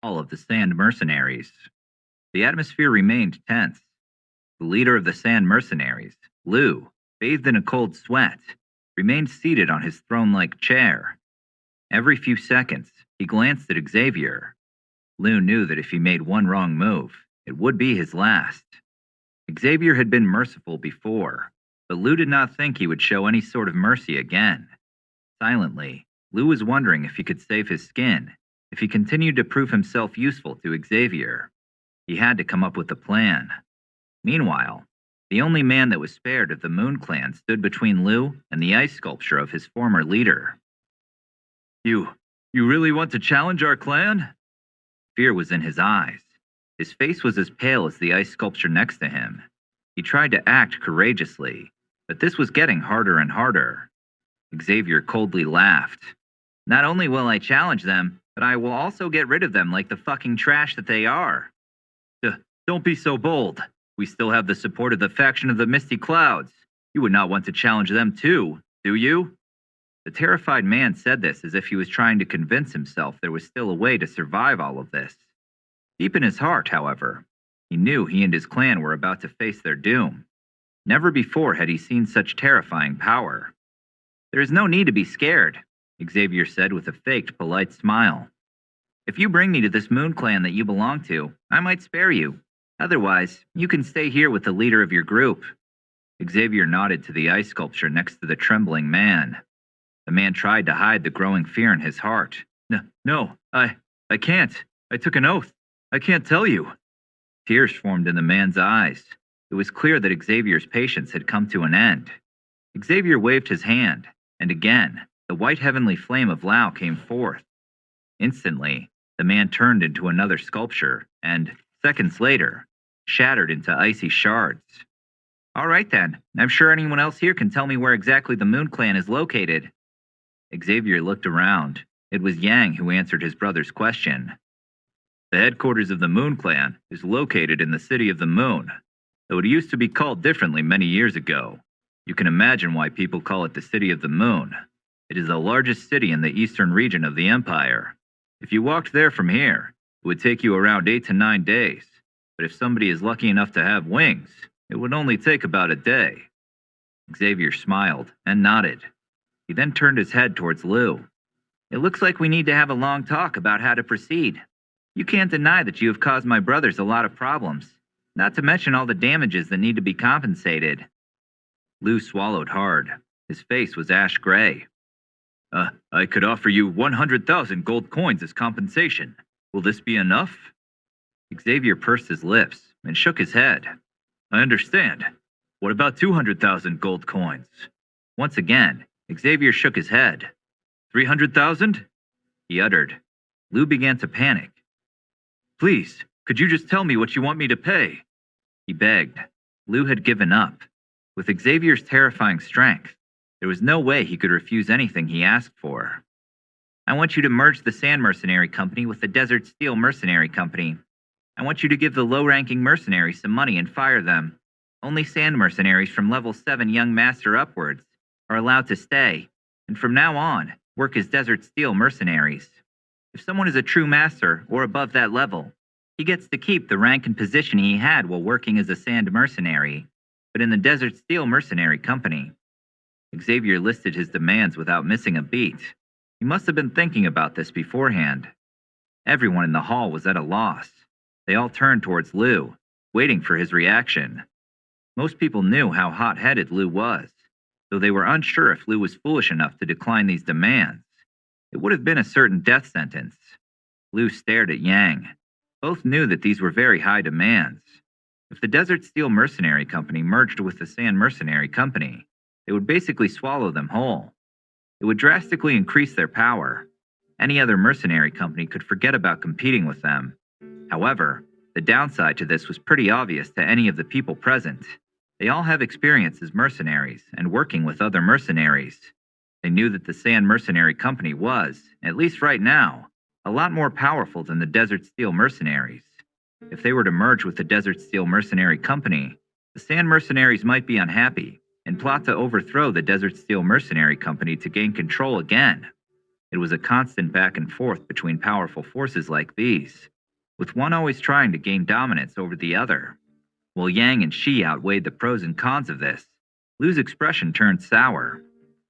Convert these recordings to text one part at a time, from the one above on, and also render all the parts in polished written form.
All of the Sand Mercenaries. The atmosphere remained tense. The leader of the Sand Mercenaries, Lou, bathed in a cold sweat, remained seated on his throne-like chair. Every few seconds, he glanced at Xavier. Lou knew that if he made one wrong move, it would be his last. Xavier had been merciful before, but Lou did not think he would show any sort of mercy again. Silently, Lou was wondering if he could save his skin, if he continued to prove himself useful to Xavier. He had to come up with a plan. Meanwhile, the only man that was spared of the Moon Clan stood between Lou and the ice sculpture of his former leader. You really want to challenge our clan? Fear was in his eyes. His face was as pale as the ice sculpture next to him. He tried to act courageously, but this was getting harder and harder. Xavier coldly laughed. Not only will I challenge them, but I will also get rid of them like the fucking trash that they are. Don't be so bold. We still have the support of the faction of the Misty Clouds. You would not want to challenge them too, do you? The terrified man said this as if he was trying to convince himself there was still a way to survive all of this. Deep in his heart, however, he knew he and his clan were about to face their doom. Never before had he seen such terrifying power. There is no need to be scared, Xavier said with a faked, polite smile. If you bring me to this Moon Clan that you belong to, I might spare you. Otherwise, you can stay here with the leader of your group. Xavier nodded to the ice sculpture next to the trembling man. The man tried to hide the growing fear in his heart. No, I can't. I took an oath. I can't tell you. Tears formed in the man's eyes. It was clear that Xavier's patience had come to an end. Xavier waved his hand, and again, the white heavenly flame of Lao came forth. Instantly, the man turned into another sculpture, and, seconds later, shattered into icy shards. All right then, I'm sure anyone else here can tell me where exactly the Moon Clan is located. Xavier looked around. It was Yang who answered his brother's question. The headquarters of the Moon Clan is located in the City of the Moon, though it used to be called differently many years ago. You can imagine why people call it the City of the Moon. It is the largest city in the eastern region of the Empire. If you walked there from here, it would take you around 8 to 9 days, but if somebody is lucky enough to have wings, it would only take about a day. Xavier smiled and nodded. He then turned his head towards Lou. It looks like we need to have a long talk about how to proceed. You can't deny that you have caused my brothers a lot of problems, not to mention all the damages that need to be compensated. Lou swallowed hard. His face was ash gray. I could offer you 100,000 gold coins as compensation. Will this be enough? Xavier pursed his lips and shook his head. I understand. What about 200,000 gold coins? Once again, Xavier shook his head. 300,000? He uttered. Lou began to panic. Please, could you just tell me what you want me to pay? He begged. Lou had given up. With Xavier's terrifying strength, there was no way he could refuse anything he asked for. I want you to merge the Sand Mercenary Company with the Desert Steel Mercenary Company. I want you to give the low-ranking mercenaries some money and fire them. Only Sand Mercenaries from level 7 Young Master upwards are allowed to stay, and from now on, work as Desert Steel Mercenaries. If someone is a true master or above that level, he gets to keep the rank and position he had while working as a Sand Mercenary, but in the Desert Steel Mercenary Company. Xavier listed his demands without missing a beat. He must have been thinking about this beforehand. Everyone in the hall was at a loss. They all turned towards Lou, waiting for his reaction. Most people knew how hot-headed Lou was, though they were unsure if Lou was foolish enough to decline these demands. It would have been a certain death sentence. Lou stared at Yang. Both knew that these were very high demands. If the Desert Steel Mercenary Company merged with the Sand Mercenary Company, they would basically swallow them whole. It would drastically increase their power. Any other mercenary company could forget about competing with them. However, the downside to this was pretty obvious to any of the people present. They all have experience as mercenaries and working with other mercenaries. They knew that the Sand Mercenary Company was, at least right now, a lot more powerful than the Desert Steel Mercenaries. If they were to merge with the Desert Steel Mercenary Company, the Sand Mercenaries might be unhappy and plot to overthrow the Desert Steel Mercenary Company to gain control again. It was a constant back and forth between powerful forces like these. with one always trying to gain dominance over the other. While Yang and Shi outweighed the pros and cons of this, Lu's expression turned sour.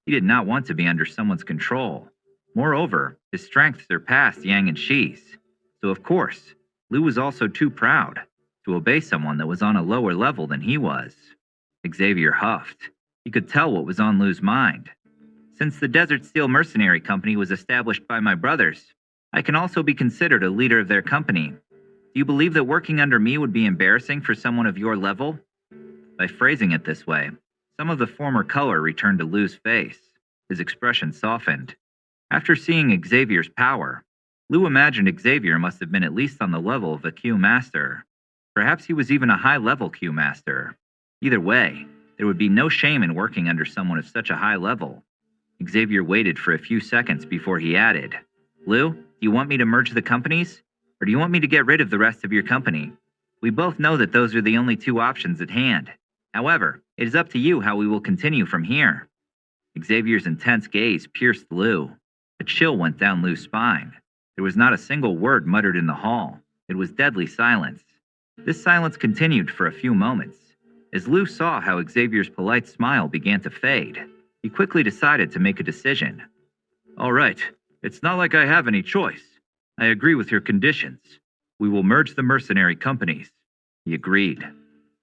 He did not want to be under someone's control. Moreover, his strength surpassed Yang and Shi's. So of course, Lu was also too proud to obey someone that was on a lower level than he was. Xavier huffed. He could tell what was on Lu's mind. Since the Desert Steel Mercenary Company was established by my brothers, I can also be considered a leader of their company. Do you believe that working under me would be embarrassing for someone of your level? By phrasing it this way, some of the former color returned to Lu's face. His expression softened. After seeing Xavier's power, Lu imagined Xavier must have been at least on the level of a Q Master. Perhaps he was even a high-level Q Master. Either way, there would be no shame in working under someone of such a high level. Xavier waited for a few seconds before he added, Lu, do you want me to merge the companies? Or do you want me to get rid of the rest of your company? We both know that those are the only two options at hand. However, it is up to you how we will continue from here. Xavier's intense gaze pierced Lu. A chill went down Lu's spine. There was not a single word muttered in the hall. It was deadly silence. This silence continued for a few moments. As Lu saw how Xavier's polite smile began to fade, he quickly decided to make a decision. All right, it's not like I have any choice. I agree with your conditions. We will merge the mercenary companies. He agreed.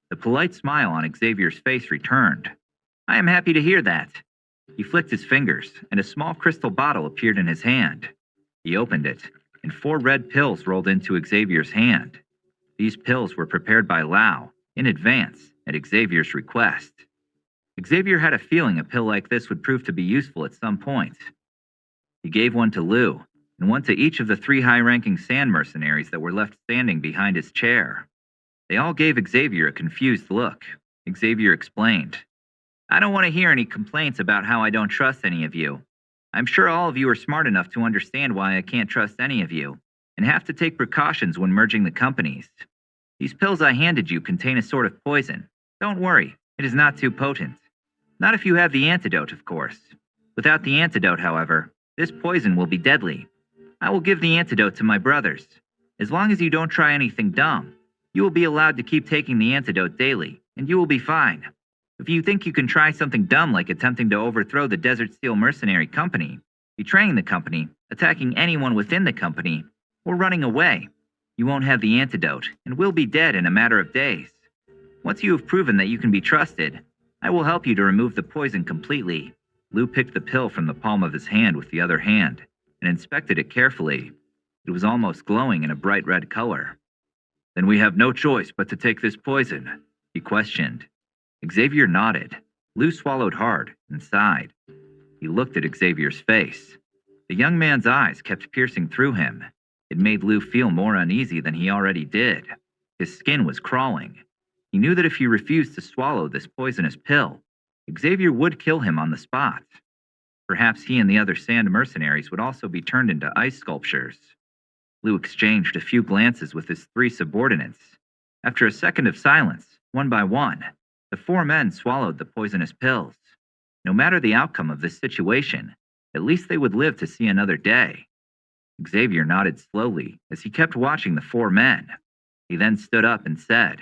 The polite smile on Xavier's face returned. I am happy to hear that. He flicked his fingers, and a small crystal bottle appeared in his hand. He opened it, and 4 red pills rolled into Xavier's hand. These pills were prepared by Lau, in advance, at Xavier's request. Xavier had a feeling a pill like this would prove to be useful at some point. He gave one to Lu, and one to each of the 3 high-ranking sand mercenaries that were left standing behind his chair. They all gave Xavier a confused look. Xavier explained, I don't want to hear any complaints about how I don't trust any of you. I'm sure all of you are smart enough to understand why I can't trust any of you, and have to take precautions when merging the companies. These pills I handed you contain a sort of poison. Don't worry, it is not too potent. Not if you have the antidote, of course. Without the antidote, however, this poison will be deadly. I will give the antidote to my brothers. As long as you don't try anything dumb, you will be allowed to keep taking the antidote daily, and you will be fine. If you think you can try something dumb like attempting to overthrow the Desert Steel Mercenary Company, betraying the company, attacking anyone within the company, or running away, you won't have the antidote and will be dead in a matter of days. Once you have proven that you can be trusted, I will help you to remove the poison completely. Lu picked the pill from the palm of his hand with the other hand and inspected it carefully. It was almost glowing in a bright red color. Then we have no choice but to take this poison, he questioned. Xavier nodded. Lu swallowed hard and sighed. He looked at Xavier's face. The young man's eyes kept piercing through him. It made Lu feel more uneasy than he already did. His skin was crawling. He knew that if he refused to swallow this poisonous pill, Xavier would kill him on the spot. Perhaps he and the other sand mercenaries would also be turned into ice sculptures. Lu exchanged a few glances with his 3 subordinates. After a second of silence, one by one, the 4 men swallowed the poisonous pills. No matter the outcome of this situation, at least they would live to see another day. Xavier nodded slowly as he kept watching the 4 men. He then stood up and said,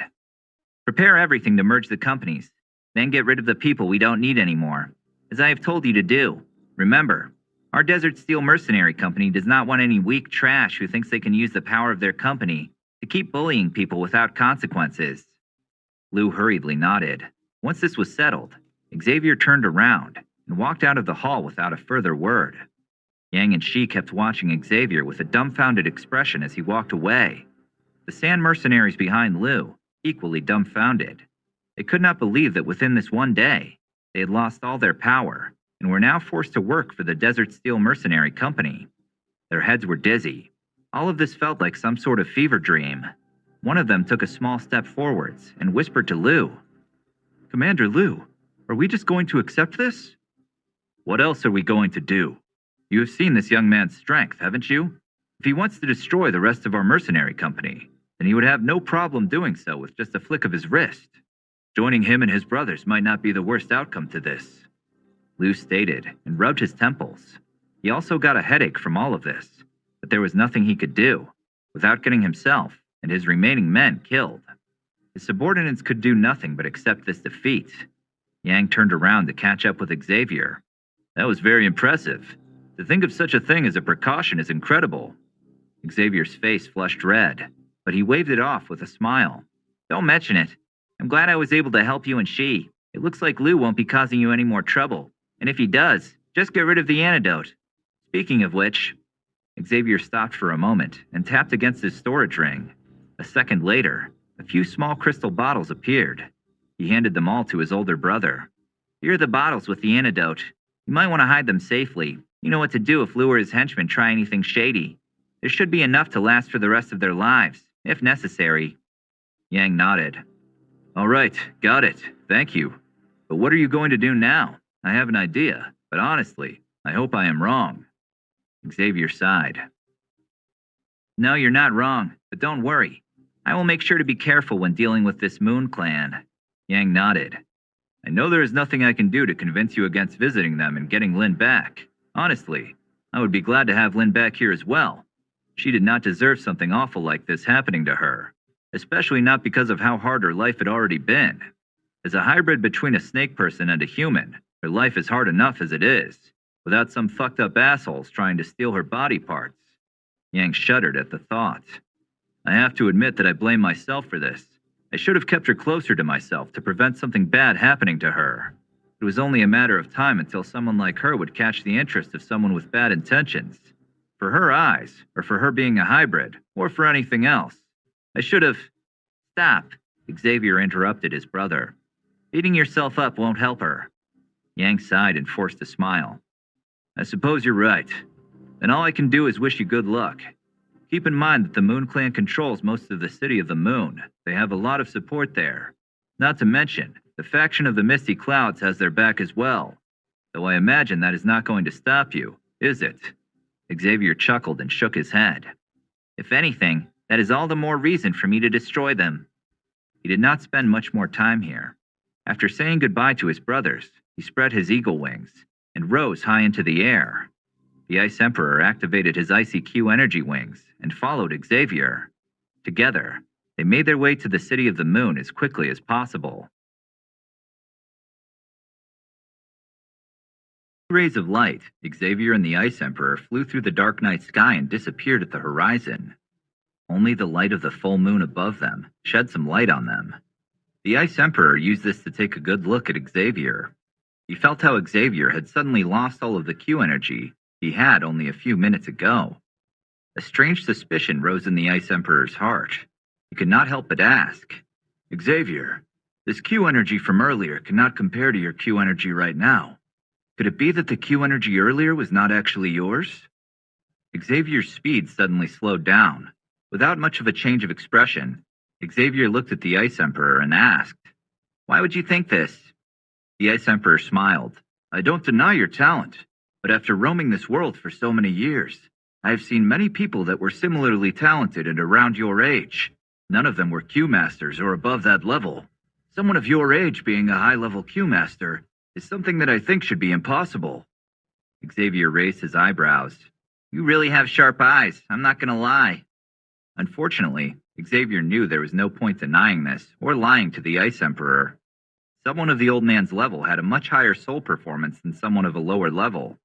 Prepare everything to merge the companies, then get rid of the people we don't need anymore, as I have told you to do. Remember, our Desert Steel Mercenary Company does not want any weak trash who thinks they can use the power of their company to keep bullying people without consequences. Lu hurriedly nodded. Once this was settled, Xavier turned around and walked out of the hall without a further word. Yang and Shi kept watching Xavier with a dumbfounded expression as he walked away. The sand mercenaries behind Lu, equally dumbfounded. They could not believe that within this one day, they had lost all their power and were now forced to work for the Desert Steel Mercenary Company. Their heads were dizzy. All of this felt like some sort of fever dream. One of them took a small step forwards and whispered to Lu, Commander Lu, are we just going to accept this? What else are we going to do? You have seen this young man's strength, haven't you? If he wants to destroy the rest of our mercenary company, then he would have no problem doing so with just a flick of his wrist. Joining him and his brothers might not be the worst outcome to this. Lu stated and rubbed his temples. He also got a headache from all of this, but there was nothing he could do. without getting himself and his remaining men killed. His subordinates could do nothing but accept this defeat. Yang turned around to catch up with Xavier. That was very impressive. To think of such a thing as a precaution is incredible. Xavier's face flushed red, but he waved it off with a smile. Don't mention it. I'm glad I was able to help you and she. It looks like Lou won't be causing you any more trouble. And if he does, just get rid of the antidote. Speaking of which, Xavier stopped for a moment and tapped against his storage ring. A second later, a few small crystal bottles appeared. He handed them all to his older brother. Here are the bottles with the antidote. You might want to hide them safely. You know what to do if Lou or his henchmen try anything shady. There should be enough to last for the rest of their lives, if necessary. Yang nodded. All right, got it. Thank you. But what are you going to do now? I have an idea, but honestly, I hope I am wrong. Xavier sighed. No, you're not wrong, but don't worry. I will make sure to be careful when dealing with this Moon Clan. Yang nodded. I know there is nothing I can do to convince you against visiting them and getting Lin back. Honestly, I would be glad to have Lin back here as well. She did not deserve something awful like this happening to her, especially not because of how hard her life had already been. As a hybrid between a snake person and a human, her life is hard enough as it is, without some fucked up assholes trying to steal her body parts. Yang shuddered at the thought. I have to admit that I blame myself for this. I should have kept her closer to myself to prevent something bad happening to her. It was only a matter of time until someone like her would catch the interest of someone with bad intentions. For her eyes, or for her being a hybrid, or for anything else. I should have... Stop, Xavier interrupted his brother. Beating yourself up won't help her. Yang sighed and forced a smile. I suppose you're right. Then all I can do is wish you good luck. Keep in mind that the Moon Clan controls most of the City of the Moon. They have a lot of support there. Not to mention, the faction of the Misty Clouds has their back as well. Though I imagine that is not going to stop you, is it? Xavier chuckled and shook his head. If anything, that is all the more reason for me to destroy them. He did not spend much more time here. After saying goodbye to his brothers, he spread his eagle wings and rose high into the air. The Ice Emperor activated his ICQ energy wings and followed Xavier. Together, they made their way to the City of the Moon as quickly as possible. Rays of light, Xavier and the Ice Emperor flew through the dark night sky and disappeared at the horizon. Only the light of the full moon above them shed some light on them. The Ice Emperor used this to take a good look at Xavier. He felt how Xavier had suddenly lost all of the Q energy he had only a few minutes ago. A strange suspicion rose in the Ice Emperor's heart. He could not help but ask, Xavier, this Q energy from earlier cannot compare to your Q energy right now. Could it be that the Q energy earlier was not actually yours? Xavier's speed suddenly slowed down. Without much of a change of expression, Xavier looked at the Ice Emperor and asked, Why would you think this? The Ice Emperor smiled. I don't deny your talent, but after roaming this world for so many years, I have seen many people that were similarly talented and around your age. None of them were Q Masters or above that level. Someone of your age being a high-level Q Master is something that I think should be impossible. Xavier raised his eyebrows. You really have sharp eyes, I'm not gonna lie. Unfortunately, Xavier knew there was no point denying this or lying to the Ice Emperor. Someone of the old man's level had a much higher soul performance than someone of a lower level.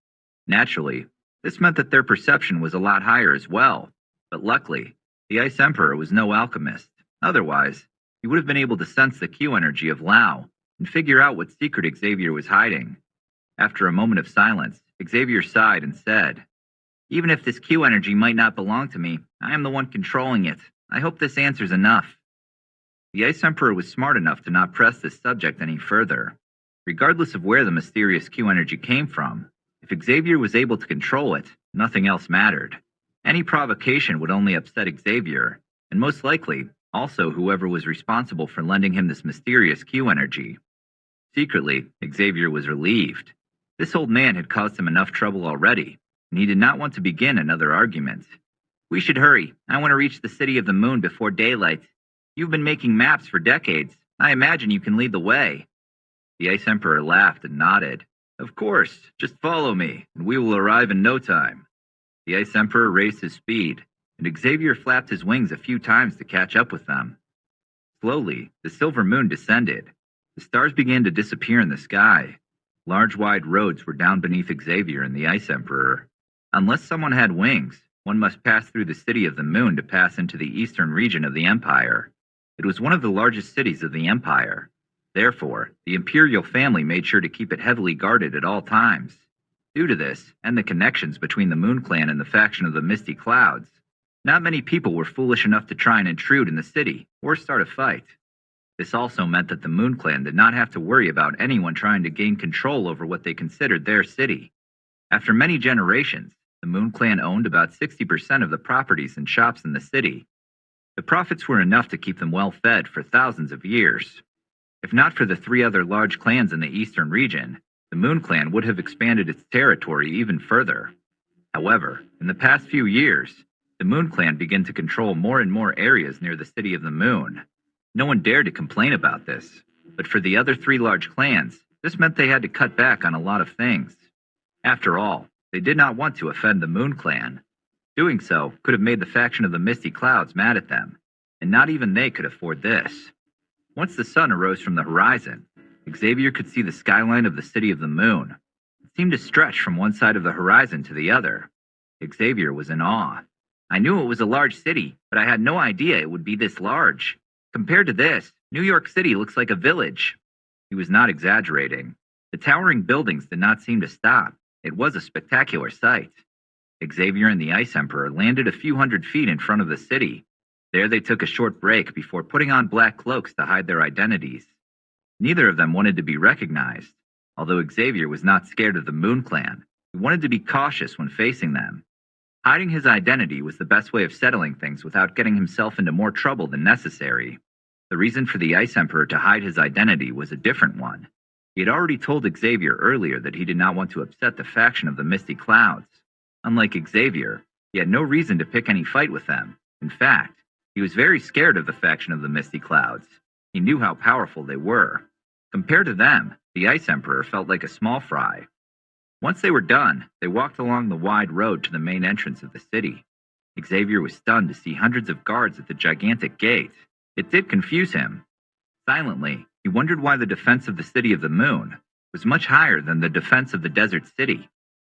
Naturally, this meant that their perception was a lot higher as well, but luckily, the Ice Emperor was no alchemist. Otherwise, he would have been able to sense the Q energy of Lao and figure out what secret Xavier was hiding. After a moment of silence, Xavier sighed and said, Even if this Q energy might not belong to me, I am the one controlling it. I hope this answers enough. The Ice Emperor was smart enough to not press this subject any further. Regardless of where the mysterious Q energy came from, if Xavier was able to control it, nothing else mattered. Any provocation would only upset Xavier, and most likely, also whoever was responsible for lending him this mysterious Q energy. Secretly, Xavier was relieved. This old man had caused him enough trouble already, and he did not want to begin another argument. We should hurry. I want to reach the City of the Moon before daylight. You've been making maps for decades. I imagine you can lead the way. The Ice Emperor laughed and nodded. Of course, just follow me, and we will arrive in no time. The Ice Emperor raised his speed, and Xavier flapped his wings a few times to catch up with them. Slowly, the silver moon descended. The stars began to disappear in the sky. Large wide roads were down beneath Xavier and the Ice Emperor. Unless someone had wings, one must pass through the city of the moon to pass into the eastern region of the empire. It was one of the largest cities of the empire. Therefore, the imperial family made sure to keep it heavily guarded at all times. Due to this, and the connections between the Moon Clan and the faction of the Misty Clouds, not many people were foolish enough to try and intrude in the city or start a fight. This also meant that the Moon Clan did not have to worry about anyone trying to gain control over what they considered their city. After many generations, the Moon Clan owned about 60% of the properties and shops in the city. The profits were enough to keep them well fed for thousands of years. If not for the three other large clans in the eastern region, the Moon Clan would have expanded its territory even further. However, in the past few years, the Moon Clan began to control more and more areas near the City of the Moon. No one dared to complain about this, but for the other three large clans, this meant they had to cut back on a lot of things. After all, they did not want to offend the Moon Clan. Doing so could have made the faction of the Misty Clouds mad at them, and not even they could afford this. Once the sun arose from the horizon, Xavier could see the skyline of the City of the Moon. It seemed to stretch from one side of the horizon to the other. Xavier was in awe. I knew it was a large city, but I had no idea it would be this large. Compared to this, New York City looks like a village. He was not exaggerating. The towering buildings did not seem to stop. It was a spectacular sight. Xavier and the Ice Emperor landed a few hundred feet in front of the city. There they took a short break before putting on black cloaks to hide their identities. Neither of them wanted to be recognized. Although Xavier was not scared of the Moon Clan, he wanted to be cautious when facing them. Hiding his identity was the best way of settling things without getting himself into more trouble than necessary. The reason for the Ice Emperor to hide his identity was a different one. He had already told Xavier earlier that he did not want to upset the faction of the Misty Clouds. Unlike Xavier, he had no reason to pick any fight with them. In fact, he was very scared of the faction of the Misty Clouds. He knew how powerful they were. Compared to them, the Ice Emperor felt like a small fry. Once they were done, they walked along the wide road to the main entrance of the city. Xavier was stunned to see hundreds of guards at the gigantic gate. It did confuse him. Silently, he wondered why the defense of the City of the Moon was much higher than the defense of the Desert City,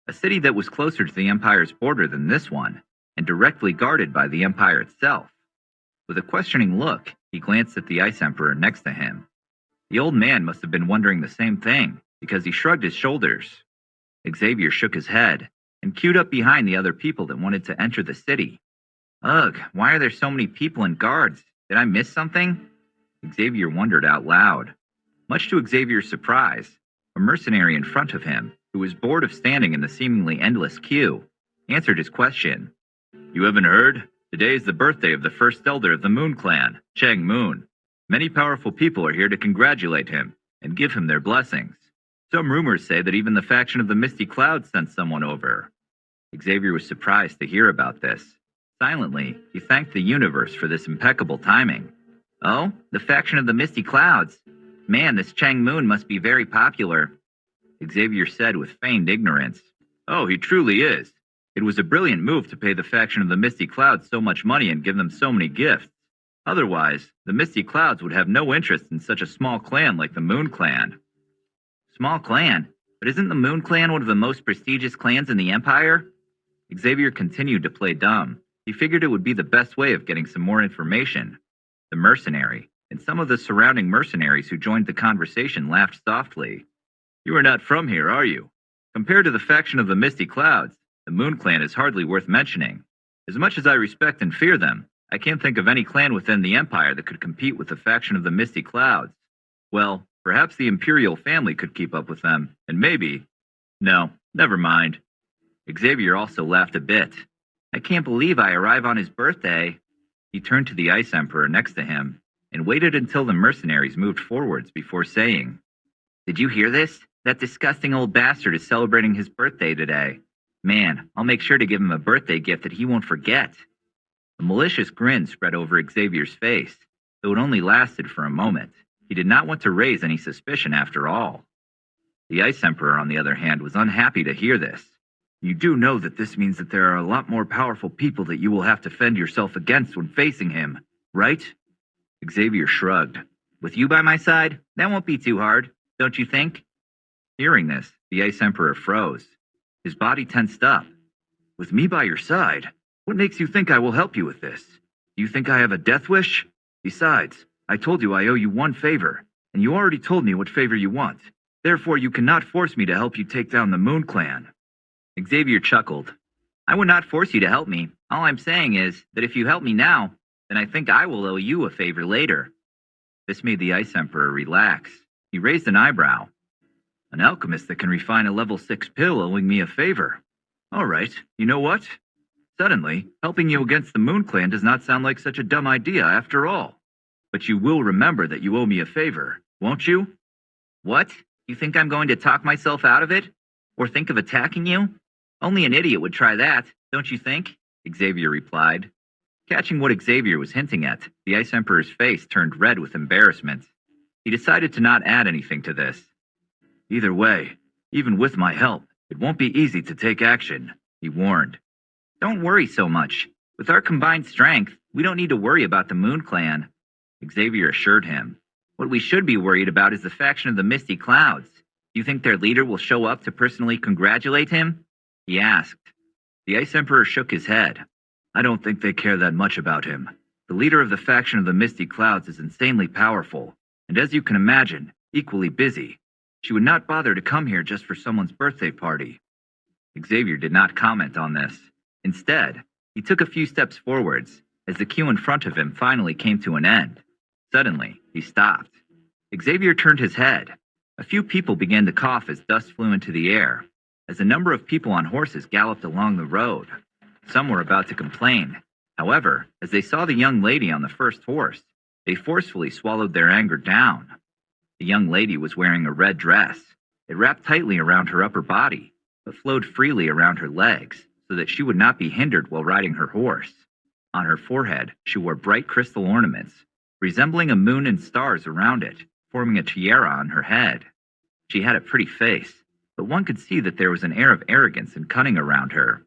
a city that was closer to the Empire's border than this one, and directly guarded by the Empire itself. With a questioning look, he glanced at the Ice Emperor next to him. The old man must have been wondering the same thing, because he shrugged his shoulders. Xavier shook his head and queued up behind the other people that wanted to enter the city. Ugh, why are there so many people and guards? Did I miss something? Xavier wondered out loud. Much to Xavier's surprise, a mercenary in front of him, who was bored of standing in the seemingly endless queue, answered his question. You haven't heard? Today is the birthday of the first elder of the Moon Clan, Chang Moon. Many powerful people are here to congratulate him and give him their blessings. Some rumors say that even the faction of the Misty Clouds sent someone over. Xavier was surprised to hear about this. Silently, he thanked the universe for this impeccable timing. Oh, the faction of the Misty Clouds. Man, this Chang Moon must be very popular, Xavier said with feigned ignorance. Oh, he truly is. It was a brilliant move to pay the faction of the Misty Clouds so much money and give them so many gifts. Otherwise, the Misty Clouds would have no interest in such a small clan like the Moon Clan. Small clan? But isn't the Moon Clan one of the most prestigious clans in the Empire? Xavier continued to play dumb. He figured it would be the best way of getting some more information. The mercenary, and some of the surrounding mercenaries who joined the conversation laughed softly. You are not from here, are you? Compared to the faction of the Misty Clouds, the Moon Clan is hardly worth mentioning. As much as I respect and fear them, I can't think of any clan within the Empire that could compete with the faction of the Misty Clouds. Well, perhaps the Imperial family could keep up with them, and maybe... No, never mind. Xavier also laughed a bit. I can't believe I arrive on his birthday. He turned to the Ice Emperor next to him, and waited until the mercenaries moved forwards before saying, Did you hear this? That disgusting old bastard is celebrating his birthday today. Man, I'll make sure to give him a birthday gift that he won't forget. A malicious grin spread over Xavier's face, though it only lasted for a moment. He did not want to raise any suspicion after all. The Ice Emperor, on the other hand, was unhappy to hear this. You do know that this means that there are a lot more powerful people that you will have to fend yourself against when facing him, right? Xavier shrugged. With you by my side, that won't be too hard, don't you think? Hearing this, the Ice Emperor froze. His body tensed up. With me by your side? What makes you think I will help you with this? Do you think I have a death wish? Besides, I told you I owe you one favor, and you already told me what favor you want. Therefore, you cannot force me to help you take down the Moon Clan. Xavier chuckled. I would not force you to help me. All I'm saying is that if you help me now, then I think I will owe you a favor later. This made the Ice Emperor relax. He raised an eyebrow. An alchemist that can refine a level 6 pill owing me a favor. All right, you know what? Suddenly, helping you against the Moon Clan does not sound like such a dumb idea after all. But you will remember that you owe me a favor, won't you? What? You think I'm going to talk myself out of it? Or think of attacking you? Only an idiot would try that, don't you think? Xavier replied. Catching what Xavier was hinting at, the Ice Emperor's face turned red with embarrassment. He decided to not add anything to this. Either way, even with my help, it won't be easy to take action, he warned. Don't worry so much. With our combined strength, we don't need to worry about the Moon Clan, Xavier assured him. What we should be worried about is the faction of the Misty Clouds. Do you think their leader will show up to personally congratulate him? He asked. The Ice Emperor shook his head. I don't think they care that much about him. The leader of the faction of the Misty Clouds is insanely powerful, and as you can imagine, equally busy. She would not bother to come here just for someone's birthday party. Xavier did not comment on this. Instead, he took a few steps forwards as the queue in front of him finally came to an end. Suddenly, he stopped. Xavier turned his head. A few people began to cough as dust flew into the air, as a number of people on horses galloped along the road. Some were about to complain. However, as they saw the young lady on the first horse, they forcefully swallowed their anger down. The young lady was wearing a red dress. It wrapped tightly around her upper body, but flowed freely around her legs so that she would not be hindered while riding her horse. On her forehead, she wore bright crystal ornaments, resembling a moon and stars around it, forming a tiara on her head. She had a pretty face, but one could see that there was an air of arrogance and cunning around her.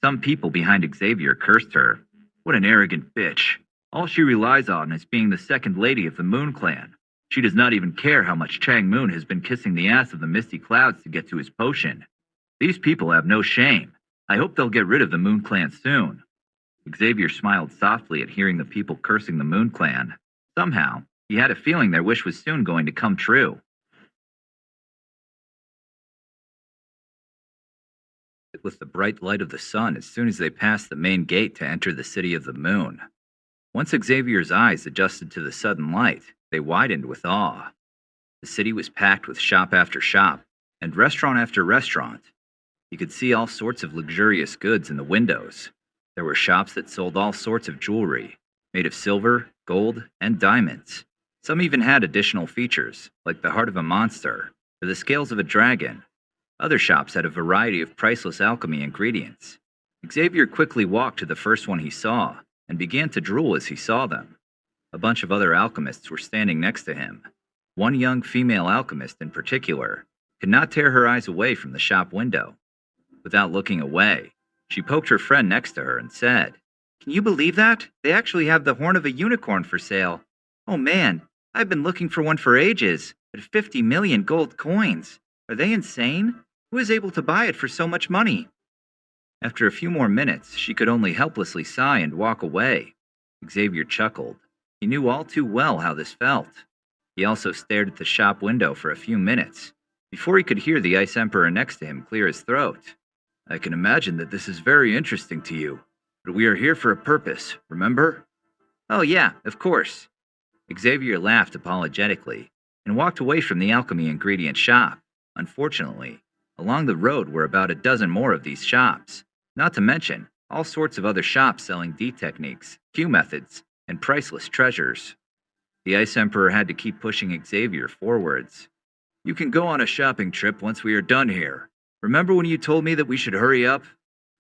Some people behind Xavier cursed her. What an arrogant bitch. All she relies on is being the second lady of the Moon Clan. She does not even care how much Chang Moon has been kissing the ass of the Misty Clouds to get to his potion. These people have no shame. I hope they'll get rid of the Moon Clan soon. Xavier smiled softly at hearing the people cursing the Moon Clan. Somehow, he had a feeling their wish was soon going to come true. With the bright light of the sun as soon as they passed the main gate to enter the city of the moon. Once Xavier's eyes adjusted to the sudden light, they widened with awe. The city was packed with shop after shop and restaurant after restaurant. You could see all sorts of luxurious goods in the windows. There were shops that sold all sorts of jewelry, made of silver, gold, and diamonds. Some even had additional features, like the heart of a monster or the scales of a dragon. Other shops had a variety of priceless alchemy ingredients. Xavier quickly walked to the first one he saw and began to drool as he saw them. A bunch of other alchemists were standing next to him. One young female alchemist in particular could not tear her eyes away from the shop window. Without looking away, she poked her friend next to her and said, "Can you believe that? They actually have the horn of a unicorn for sale. Oh man, I've been looking for one for ages, at 50 million gold coins. Are they insane? Who is able to buy it for so much money?" After a few more minutes, she could only helplessly sigh and walk away. Xavier chuckled. He knew all too well how this felt. He also stared at the shop window for a few minutes, before he could hear the Ice Emperor next to him clear his throat. "I can imagine that this is very interesting to you, but we are here for a purpose, remember?" "Oh yeah, of course." Xavier laughed apologetically and walked away from the alchemy ingredient shop. Unfortunately, along the road were about a dozen more of these shops, not to mention all sorts of other shops selling D techniques, Q methods, and priceless treasures. The Ice Emperor had to keep pushing Xavier forwards. "You can go on a shopping trip once we are done here. Remember when you told me that we should hurry up?"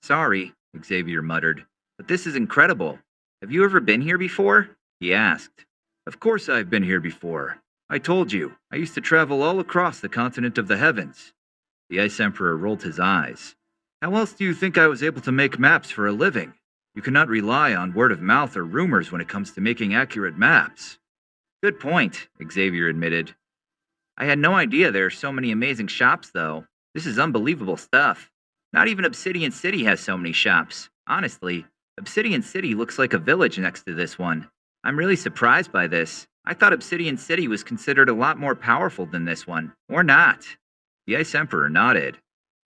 "Sorry," Xavier muttered, "but this is incredible. Have you ever been here before?" he asked. "Of course I've been here before. I told you, I used to travel all across the continent of the heavens." The Ice Emperor rolled his eyes. How else do you think I was able to make maps for a living? You cannot rely on word of mouth or rumors when it comes to making accurate maps. Good point, Xavier admitted. I had no idea there are so many amazing shops, though. This is unbelievable stuff. Not even Obsidian City has so many shops. Honestly, Obsidian City looks like a village next to this one. I'm really surprised by this. I thought Obsidian City was considered a lot more powerful than this one. Or not. The Ice Emperor nodded.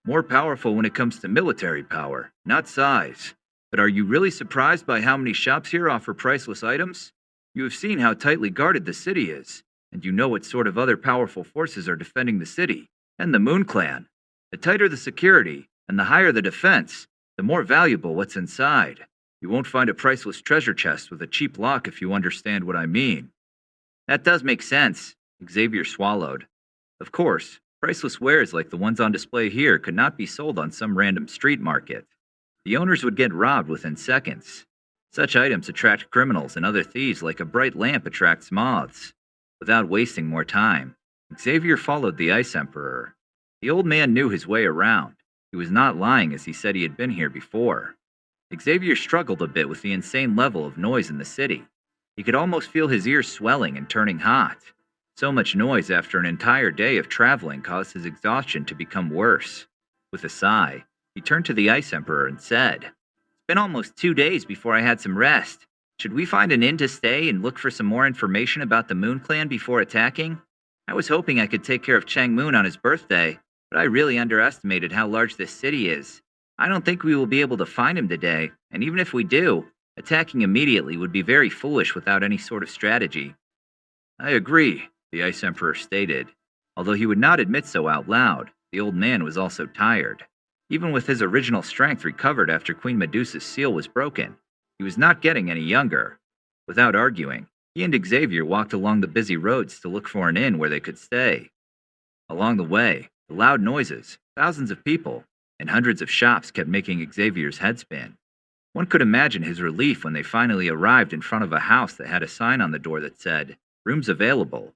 More powerful when it comes to military power, not size. But are you really surprised by how many shops here offer priceless items? You have seen how tightly guarded the city is, and you know what sort of other powerful forces are defending the city, and the Moon Clan. The tighter the security, and the higher the defense, the more valuable what's inside. You won't find a priceless treasure chest with a cheap lock if you understand what I mean. That does make sense, Xavier swallowed. Of course, priceless wares like the ones on display here could not be sold on some random street market. The owners would get robbed within seconds. Such items attract criminals and other thieves like a bright lamp attracts moths. Without wasting more time, Xavier followed the Ice Emperor. The old man knew his way around. He was not lying as he said he had been here before. Xavier struggled a bit with the insane level of noise in the city. He could almost feel his ears swelling and turning hot. So much noise after an entire day of traveling caused his exhaustion to become worse. With a sigh, he turned to the Ice Emperor and said, "It's been almost 2 days before I had some rest. Should we find an inn to stay and look for some more information about the Moon Clan before attacking? I was hoping I could take care of Chang Moon on his birthday, but I really underestimated how large this city is. I don't think we will be able to find him today, and even if we do, attacking immediately would be very foolish without any sort of strategy." "I agree," the Ice Emperor stated. Although he would not admit so out loud, the old man was also tired. Even with his original strength recovered after Queen Medusa's seal was broken, he was not getting any younger. Without arguing, he and Xavier walked along the busy roads to look for an inn where they could stay. Along the way, the loud noises, thousands of people, and hundreds of shops kept making Xavier's head spin. One could imagine his relief when they finally arrived in front of a house that had a sign on the door that said, "Rooms available."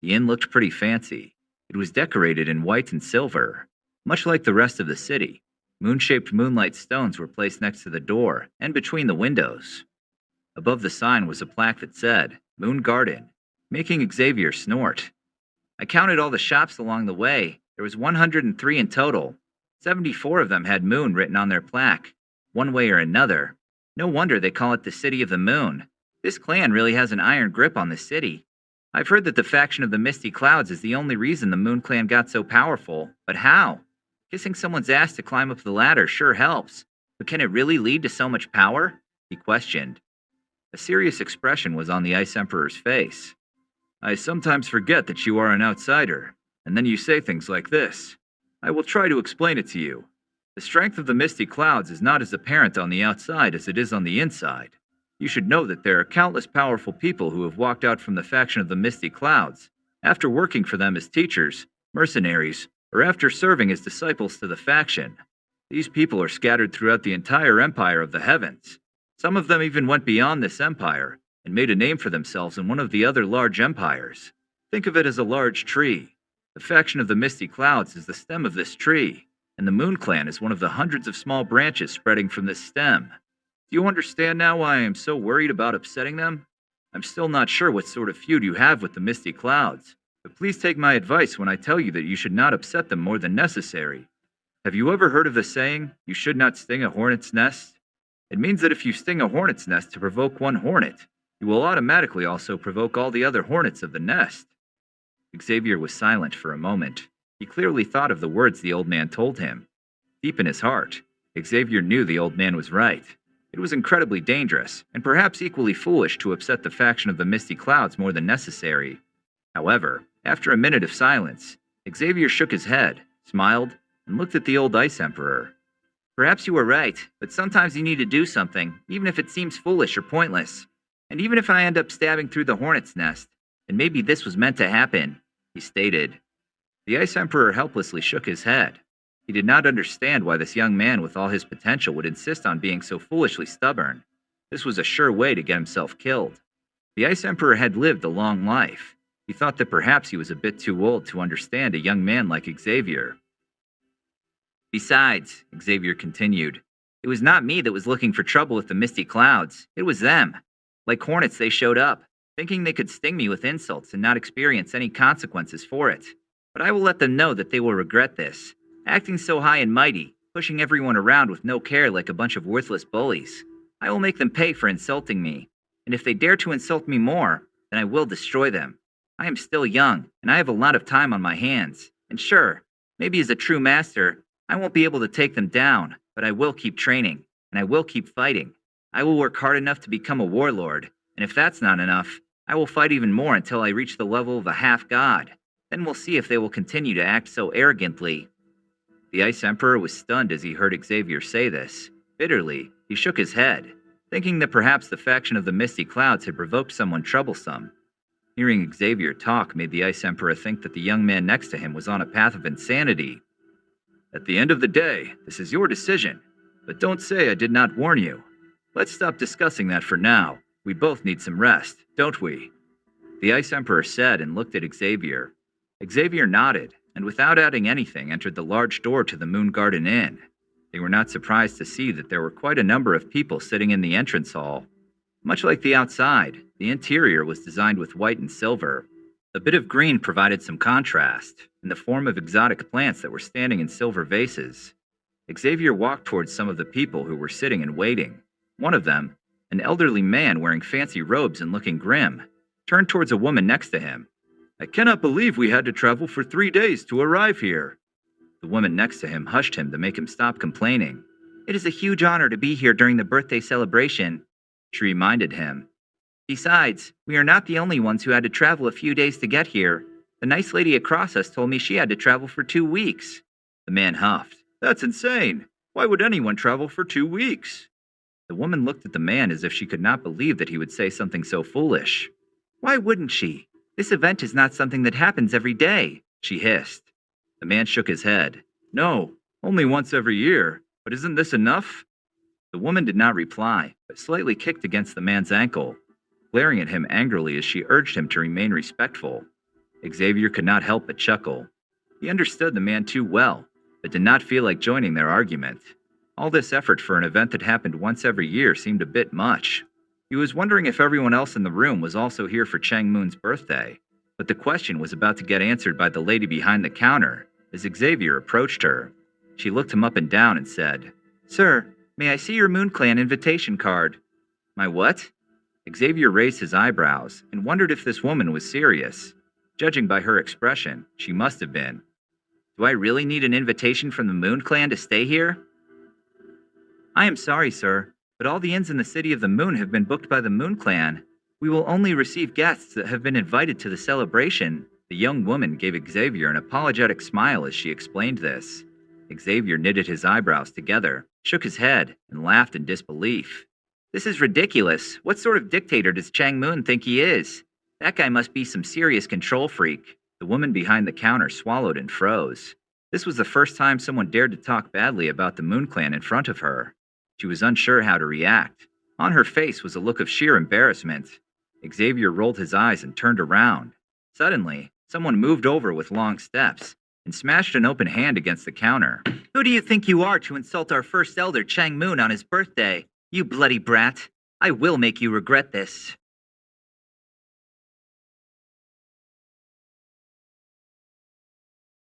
The inn looked pretty fancy. It was decorated in white and silver. Much like the rest of the city, moon-shaped moonlight stones were placed next to the door and between the windows. Above the sign was a plaque that said, "Moon Garden," making Xavier snort. "I counted all the shops along the way. There was 103 in total. 74 of them had moon written on their plaque, one way or another. No wonder they call it the City of the Moon. This clan really has an iron grip on the city. I've heard that the faction of the Misty Clouds is the only reason the Moon Clan got so powerful, but how? Kissing someone's ass to climb up the ladder sure helps, but can it really lead to so much power?" he questioned. A serious expression was on the Ice Emperor's face. "I sometimes forget that you are an outsider, and then you say things like this. I will try to explain it to you. The strength of the Misty Clouds is not as apparent on the outside as it is on the inside. You should know that there are countless powerful people who have walked out from the faction of the Misty Clouds, after working for them as teachers, mercenaries, or after serving as disciples to the faction. These people are scattered throughout the entire empire of the heavens. Some of them even went beyond this empire, and made a name for themselves in one of the other large empires. Think of it as a large tree. The faction of the Misty Clouds is the stem of this tree, and the Moon Clan is one of the hundreds of small branches spreading from this stem. Do you understand now why I am so worried about upsetting them? I'm still not sure what sort of feud you have with the Misty Clouds, but please take my advice when I tell you that you should not upset them more than necessary. Have you ever heard of the saying, 'You should not sting a hornet's nest'? It means that if you sting a hornet's nest to provoke one hornet, you will automatically also provoke all the other hornets of the nest." Xavier was silent for a moment. He clearly thought of the words the old man told him. Deep in his heart, Xavier knew the old man was right. It was incredibly dangerous, and perhaps equally foolish to upset the faction of the Misty Clouds more than necessary. However, after a minute of silence, Xavier shook his head, smiled, and looked at the old Ice Emperor. "Perhaps you are right, but sometimes you need to do something, even if it seems foolish or pointless. And even if I end up stabbing through the hornet's nest, then maybe this was meant to happen," he stated. The Ice Emperor helplessly shook his head. He did not understand why this young man with all his potential would insist on being so foolishly stubborn. This was a sure way to get himself killed. The Ice Emperor had lived a long life. He thought that perhaps he was a bit too old to understand a young man like Xavier. Besides, Xavier continued, it was not me that was looking for trouble with the misty clouds. It was them. Like hornets, they showed up, thinking they could sting me with insults and not experience any consequences for it. But I will let them know that they will regret this. Acting so high and mighty, pushing everyone around with no care like a bunch of worthless bullies. I will make them pay for insulting me. And if they dare to insult me more, then I will destroy them. I am still young, and I have a lot of time on my hands. And sure, maybe as a true master, I won't be able to take them down, but I will keep training, and I will keep fighting. I will work hard enough to become a warlord, and if that's not enough, I will fight even more until I reach the level of a half-god. Then we'll see if they will continue to act so arrogantly. The Ice Emperor was stunned as he heard Xavier say this. Bitterly, he shook his head, thinking that perhaps the faction of the Misty Clouds had provoked someone troublesome. Hearing Xavier talk made the Ice Emperor think that the young man next to him was on a path of insanity. At the end of the day, this is your decision, but don't say I did not warn you. Let's stop discussing that for now. We both need some rest, don't we? The Ice Emperor said and looked at Xavier. Xavier nodded, and without adding anything, entered the large door to the Moon Garden Inn. They were not surprised to see that there were quite a number of people sitting in the entrance hall. Much like the outside, the interior was designed with white and silver. A bit of green provided some contrast, in the form of exotic plants that were standing in silver vases. Xavier walked towards some of the people who were sitting and waiting. One of them, an elderly man wearing fancy robes and looking grim, turned towards a woman next to him. I cannot believe we had to travel for 3 days to arrive here. The woman next to him hushed him to make him stop complaining. It is a huge honor to be here during the birthday celebration, she reminded him. Besides, we are not the only ones who had to travel a few days to get here. The nice lady across us told me she had to travel for 2 weeks. The man huffed. That's insane. Why would anyone travel for 2 weeks? The woman looked at the man as if she could not believe that he would say something so foolish. Why wouldn't she? This event is not something that happens every day, she hissed. The man shook his head. No, only once every year. But isn't this enough? The woman did not reply, but slightly kicked against the man's ankle, glaring at him angrily as she urged him to remain respectful. Xavier could not help but chuckle. He understood the man too well, but did not feel like joining their argument. All this effort for an event that happened once every year seemed a bit much. He was wondering if everyone else in the room was also here for Chang Moon's birthday, but the question was about to get answered by the lady behind the counter as Xavier approached her. She looked him up and down and said, Sir, may I see your Moon Clan invitation card? My what? Xavier raised his eyebrows and wondered if this woman was serious. Judging by her expression, she must have been. Do I really need an invitation from the Moon Clan to stay here? I am sorry, sir, but all the inns in the City of the Moon have been booked by the Moon Clan. We will only receive guests that have been invited to the celebration. The young woman gave Xavier an apologetic smile as she explained this. Xavier knitted his eyebrows together, shook his head, and laughed in disbelief. This is ridiculous. What sort of dictator does Chang Moon think he is? That guy must be some serious control freak. The woman behind the counter swallowed and froze. This was the first time someone dared to talk badly about the Moon Clan in front of her. She was unsure how to react. On her face was a look of sheer embarrassment. Xavier rolled his eyes and turned around. Suddenly, someone moved over with long steps and smashed an open hand against the counter. Who do you think you are to insult our first elder, Chang Moon, on his birthday? You bloody brat. I will make you regret this.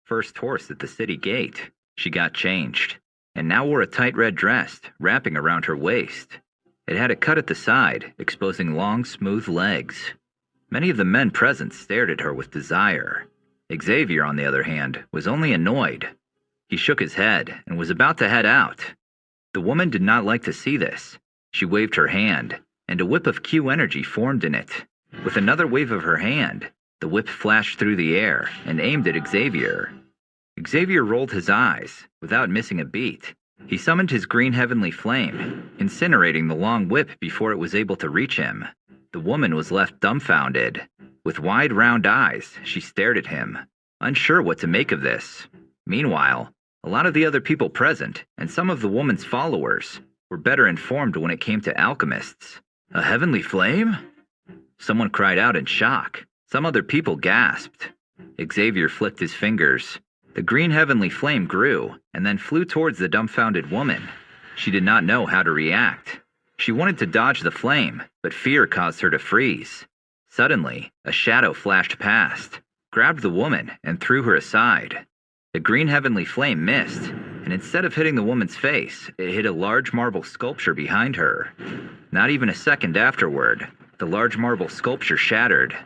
First horse at the city gate. She got changed, and now wore a tight red dress, wrapping around her waist. It had a cut at the side, exposing long, smooth legs. Many of the men present stared at her with desire. Xavier, on the other hand, was only annoyed. He shook his head and was about to head out. The woman did not like to see this. She waved her hand, and a whip of Q energy formed in it. With another wave of her hand, the whip flashed through the air and aimed at Xavier. Xavier rolled his eyes, without missing a beat. He summoned his green heavenly flame, incinerating the long whip before it was able to reach him. The woman was left dumbfounded. With wide, round eyes, she stared at him, unsure what to make of this. Meanwhile, a lot of the other people present, and some of the woman's followers, were better informed when it came to alchemists. A heavenly flame? Someone cried out in shock. Some other people gasped. Xavier flicked his fingers. The green heavenly flame grew and then flew towards the dumbfounded woman. She did not know how to react. She wanted to dodge the flame, but fear caused her to freeze. Suddenly, a shadow flashed past, grabbed the woman, and threw her aside. The green heavenly flame missed, and instead of hitting the woman's face, it hit a large marble sculpture behind her. Not even a second afterward, the large marble sculpture shattered.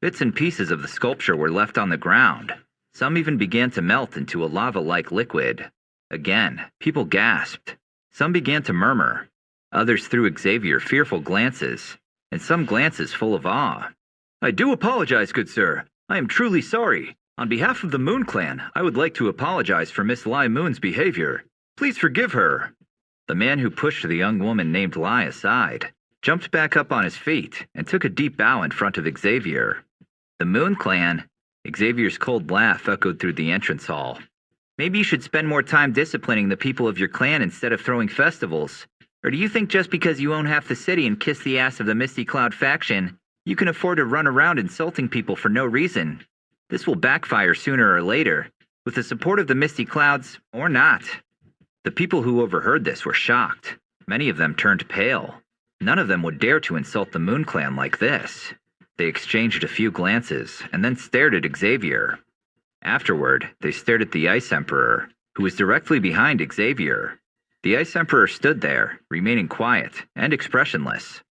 Bits and pieces of the sculpture were left on the ground. Some even began to melt into a lava-like liquid. Again, people gasped. Some began to murmur. Others threw Xavier fearful glances, and some glances full of awe. "I do apologize, good sir. I am truly sorry. On behalf of the Moon Clan, I would like to apologize for Miss Lai Moon's behavior. Please forgive her." The man who pushed the young woman named Lai aside jumped back up on his feet and took a deep bow in front of Xavier. "The Moon Clan?" Xavier's cold laugh echoed through the entrance hall. "Maybe you should spend more time disciplining the people of your clan instead of throwing festivals. Or do you think just because you own half the city and kiss the ass of the Misty Cloud faction, you can afford to run around insulting people for no reason? This will backfire sooner or later, with the support of the Misty Clouds, or not." The people who overheard this were shocked. Many of them turned pale. None of them would dare to insult the Moon Clan like this. They exchanged a few glances, and then stared at Xavier. Afterward, they stared at the Ice Emperor, who was directly behind Xavier. The Ice Emperor stood there, remaining quiet and expressionless.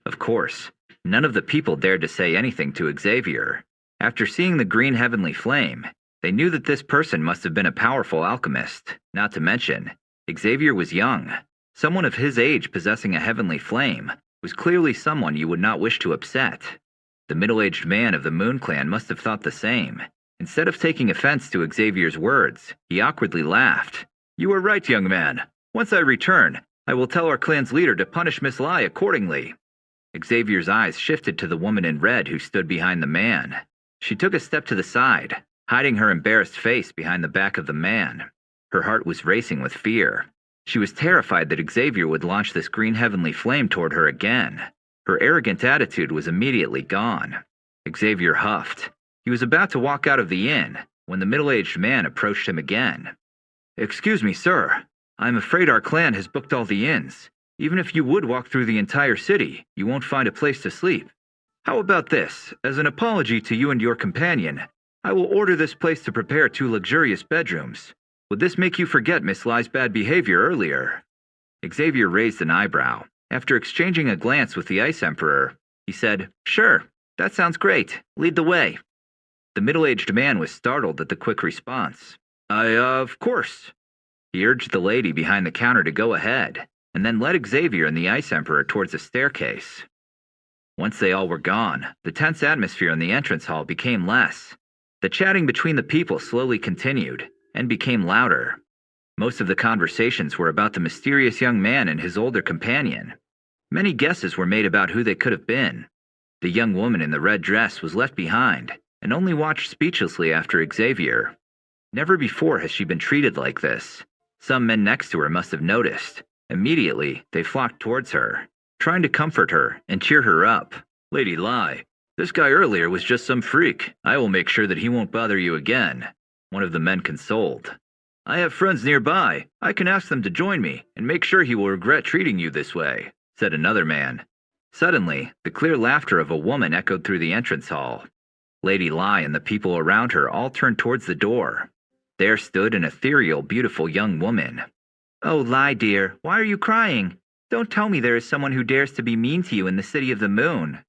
Of course, none of the people dared to say anything to Xavier. After seeing the green heavenly flame, they knew that this person must have been a powerful alchemist. Not to mention, Xavier was young. Someone of his age possessing a heavenly flame was clearly someone you would not wish to upset. The middle-aged man of the Moon Clan must have thought the same. Instead of taking offense to Xavier's words, he awkwardly laughed. "You are right, young man. Once I return, I will tell our clan's leader to punish Miss Lai accordingly." Xavier's eyes shifted to the woman in red who stood behind the man. She took a step to the side, hiding her embarrassed face behind the back of the man. Her heart was racing with fear. She was terrified that Xavier would launch this green heavenly flame toward her again. Her arrogant attitude was immediately gone. Xavier huffed. He was about to walk out of the inn when the middle-aged man approached him again. "Excuse me, sir. I'm afraid our clan has booked all the inns. Even if you would walk through the entire city, you won't find a place to sleep. How about this? As an apology to you and your companion, I will order this place to prepare 2 luxurious bedrooms. Would this make you forget Miss Lai's bad behavior earlier?" Xavier raised an eyebrow. After exchanging a glance with the Ice Emperor, he said, "Sure, that sounds great. Lead the way." The middle-aged man was startled at the quick response. Of course." He urged the lady behind the counter to go ahead, and then led Xavier and the Ice Emperor towards a staircase. Once they all were gone, the tense atmosphere in the entrance hall became less. The chatting between the people slowly continued, and became louder. Most of the conversations were about the mysterious young man and his older companion. Many guesses were made about who they could have been. The young woman in the red dress was left behind, and only watched speechlessly after Xavier. Never before has she been treated like this. Some men next to her must have noticed. Immediately, they flocked towards her, trying to comfort her and cheer her up. "Lady Lai, this guy earlier was just some freak. I will make sure that he won't bother you again," one of the men consoled. "I have friends nearby. I can ask them to join me and make sure he will regret treating you this way," said another man. Suddenly, the clear laughter of a woman echoed through the entrance hall. Lady Lai and the people around her all turned towards the door. There stood an ethereal, beautiful young woman. "Oh, Lai dear, why are you crying? Don't tell me there is someone who dares to be mean to you in the City of the Moon."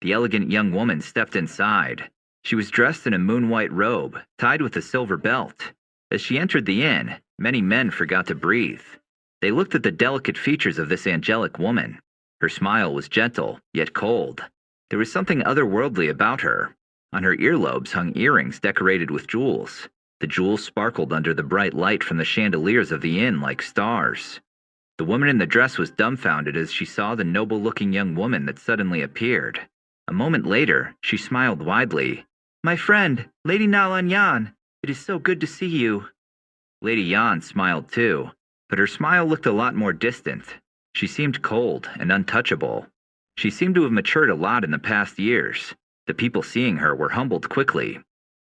The elegant young woman stepped inside. She was dressed in a moon-white robe, tied with a silver belt. As she entered the inn, many men forgot to breathe. They looked at the delicate features of this angelic woman. Her smile was gentle, yet cold. There was something otherworldly about her. On her earlobes hung earrings decorated with jewels. The jewels sparkled under the bright light from the chandeliers of the inn like stars. The woman in the dress was dumbfounded as she saw the noble-looking young woman that suddenly appeared. A moment later, she smiled widely. "My friend, Lady Nalan Yan, it is so good to see you." Lady Yan smiled too, but her smile looked a lot more distant. She seemed cold and untouchable. She seemed to have matured a lot in the past years. The people seeing her were humbled quickly.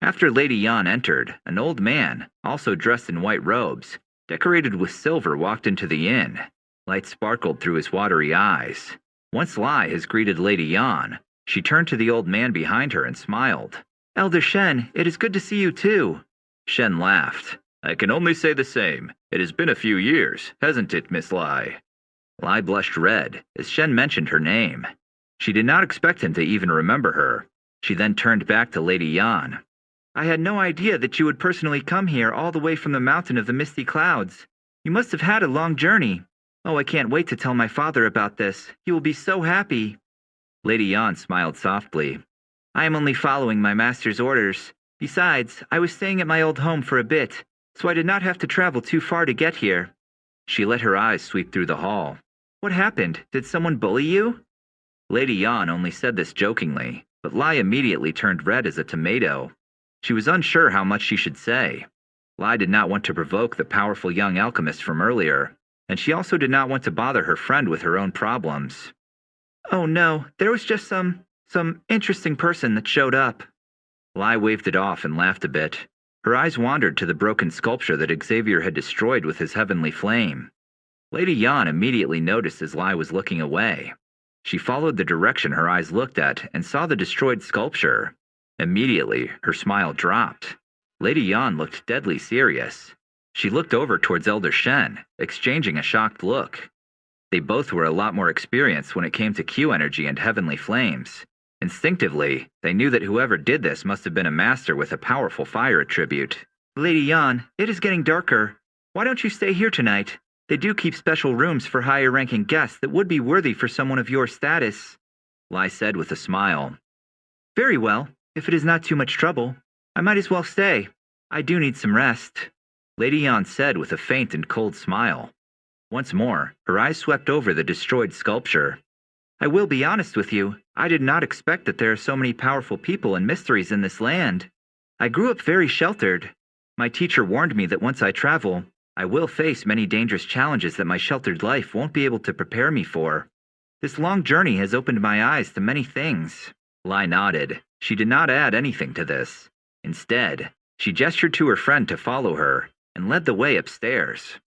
After Lady Yan entered, an old man, also dressed in white robes, decorated with silver, walked into the inn. Light sparkled through his watery eyes. Once Lai has greeted Lady Yan, she turned to the old man behind her and smiled. "Elder Shen, it is good to see you too." Shen laughed. "I can only say the same. It has been a few years, hasn't it, Miss Lai?" Lai blushed red as Shen mentioned her name. She did not expect him to even remember her. She then turned back to Lady Yan. "I had no idea that you would personally come here all the way from the mountain of the misty clouds. You must have had a long journey. Oh, I can't wait to tell my father about this. He will be so happy." Lady Yan smiled softly. "I am only following my master's orders. Besides, I was staying at my old home for a bit, so I did not have to travel too far to get here." She let her eyes sweep through the hall. "What happened? Did someone bully you?" Lady Yan only said this jokingly, but Lai immediately turned red as a tomato. She was unsure how much she should say. Lai did not want to provoke the powerful young alchemist from earlier, and she also did not want to bother her friend with her own problems. "Oh no, there was just some interesting person that showed up." Lai waved it off and laughed a bit. Her eyes wandered to the broken sculpture that Xavier had destroyed with his heavenly flame. Lady Yan immediately noticed as Lai was looking away. She followed the direction her eyes looked at and saw the destroyed sculpture. Immediately, her smile dropped. Lady Yan looked deadly serious. She looked over towards Elder Shen, exchanging a shocked look. They both were a lot more experienced when it came to Q energy and heavenly flames. Instinctively, they knew that whoever did this must have been a master with a powerful fire attribute. "Lady Yan, it is getting darker. Why don't you stay here tonight? They do keep special rooms for higher-ranking guests that would be worthy for someone of your status," Lai said with a smile. "Very well. If it is not too much trouble, I might as well stay. I do need some rest," Lady Yan said with a faint and cold smile. Once more, her eyes swept over the destroyed sculpture. "I will be honest with you, I did not expect that there are so many powerful people and mysteries in this land. I grew up very sheltered. My teacher warned me that once I travel, I will face many dangerous challenges that my sheltered life won't be able to prepare me for. This long journey has opened my eyes to many things." Lai nodded. She did not add anything to this. Instead, she gestured to her friend to follow her and led the way upstairs.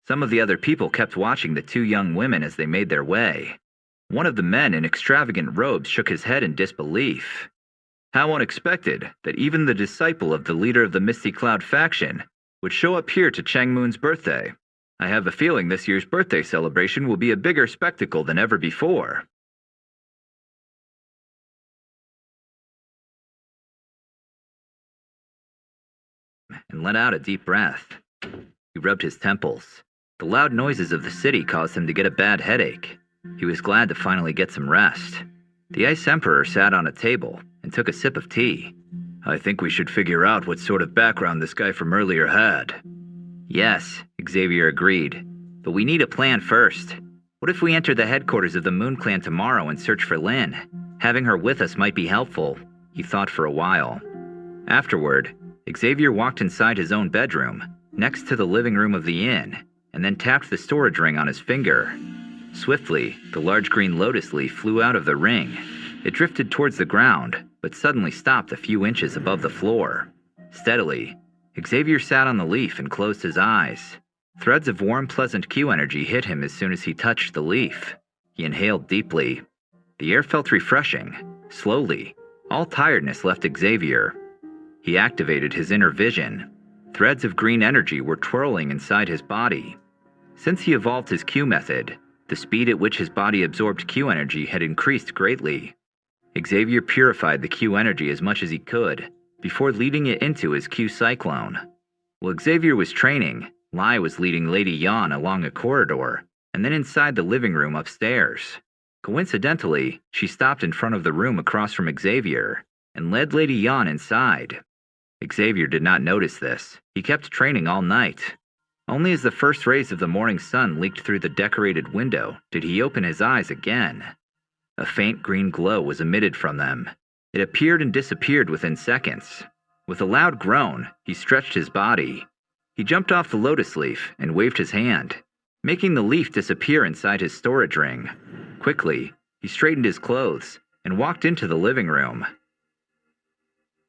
Some of the other people kept watching the two young women as they made their way. One of the men in extravagant robes shook his head in disbelief. How unexpected that even the disciple of the leader of the Misty Cloud faction would show up here to Chang Moon's birthday. I have a feeling this year's birthday celebration will be a bigger spectacle than ever before. And let out a deep breath. He rubbed his temples. The loud noises of the city caused him to get a bad headache. He was glad to finally get some rest. The Ice Emperor sat on a table and took a sip of tea. "I think we should figure out what sort of background this guy from earlier had." "Yes," Xavier agreed. "But we need a plan first. What if we enter the headquarters of the Moon Clan tomorrow and search for Lin? Having her with us might be helpful." He thought for a while. Afterward, Xavier walked inside his own bedroom, next to the living room of the inn, and then tapped the storage ring on his finger. Swiftly, the large green lotus leaf flew out of the ring. It drifted towards the ground, but suddenly stopped a few inches above the floor. Steadily, Xavier sat on the leaf and closed his eyes. Threads of warm, pleasant Q energy hit him as soon as he touched the leaf. He inhaled deeply. The air felt refreshing. Slowly, all tiredness left Xavier. He activated his inner vision. Threads of green energy were twirling inside his body. Since he evolved his Q method, the speed at which his body absorbed Q energy had increased greatly. Xavier purified the Q energy as much as he could, before leading it into his Q cyclone. While Xavier was training, Lai was leading Lady Yan along a corridor, and then inside the living room upstairs. Coincidentally, she stopped in front of the room across from Xavier, and led Lady Yan inside. Xavier did not notice this. He kept training all night. Only as the first rays of the morning sun leaked through the decorated window did he open his eyes again. A faint green glow was emitted from them. It appeared and disappeared within seconds. With a loud groan, he stretched his body. He jumped off the lotus leaf and waved his hand, making the leaf disappear inside his storage ring. Quickly, he straightened his clothes and walked into the living room.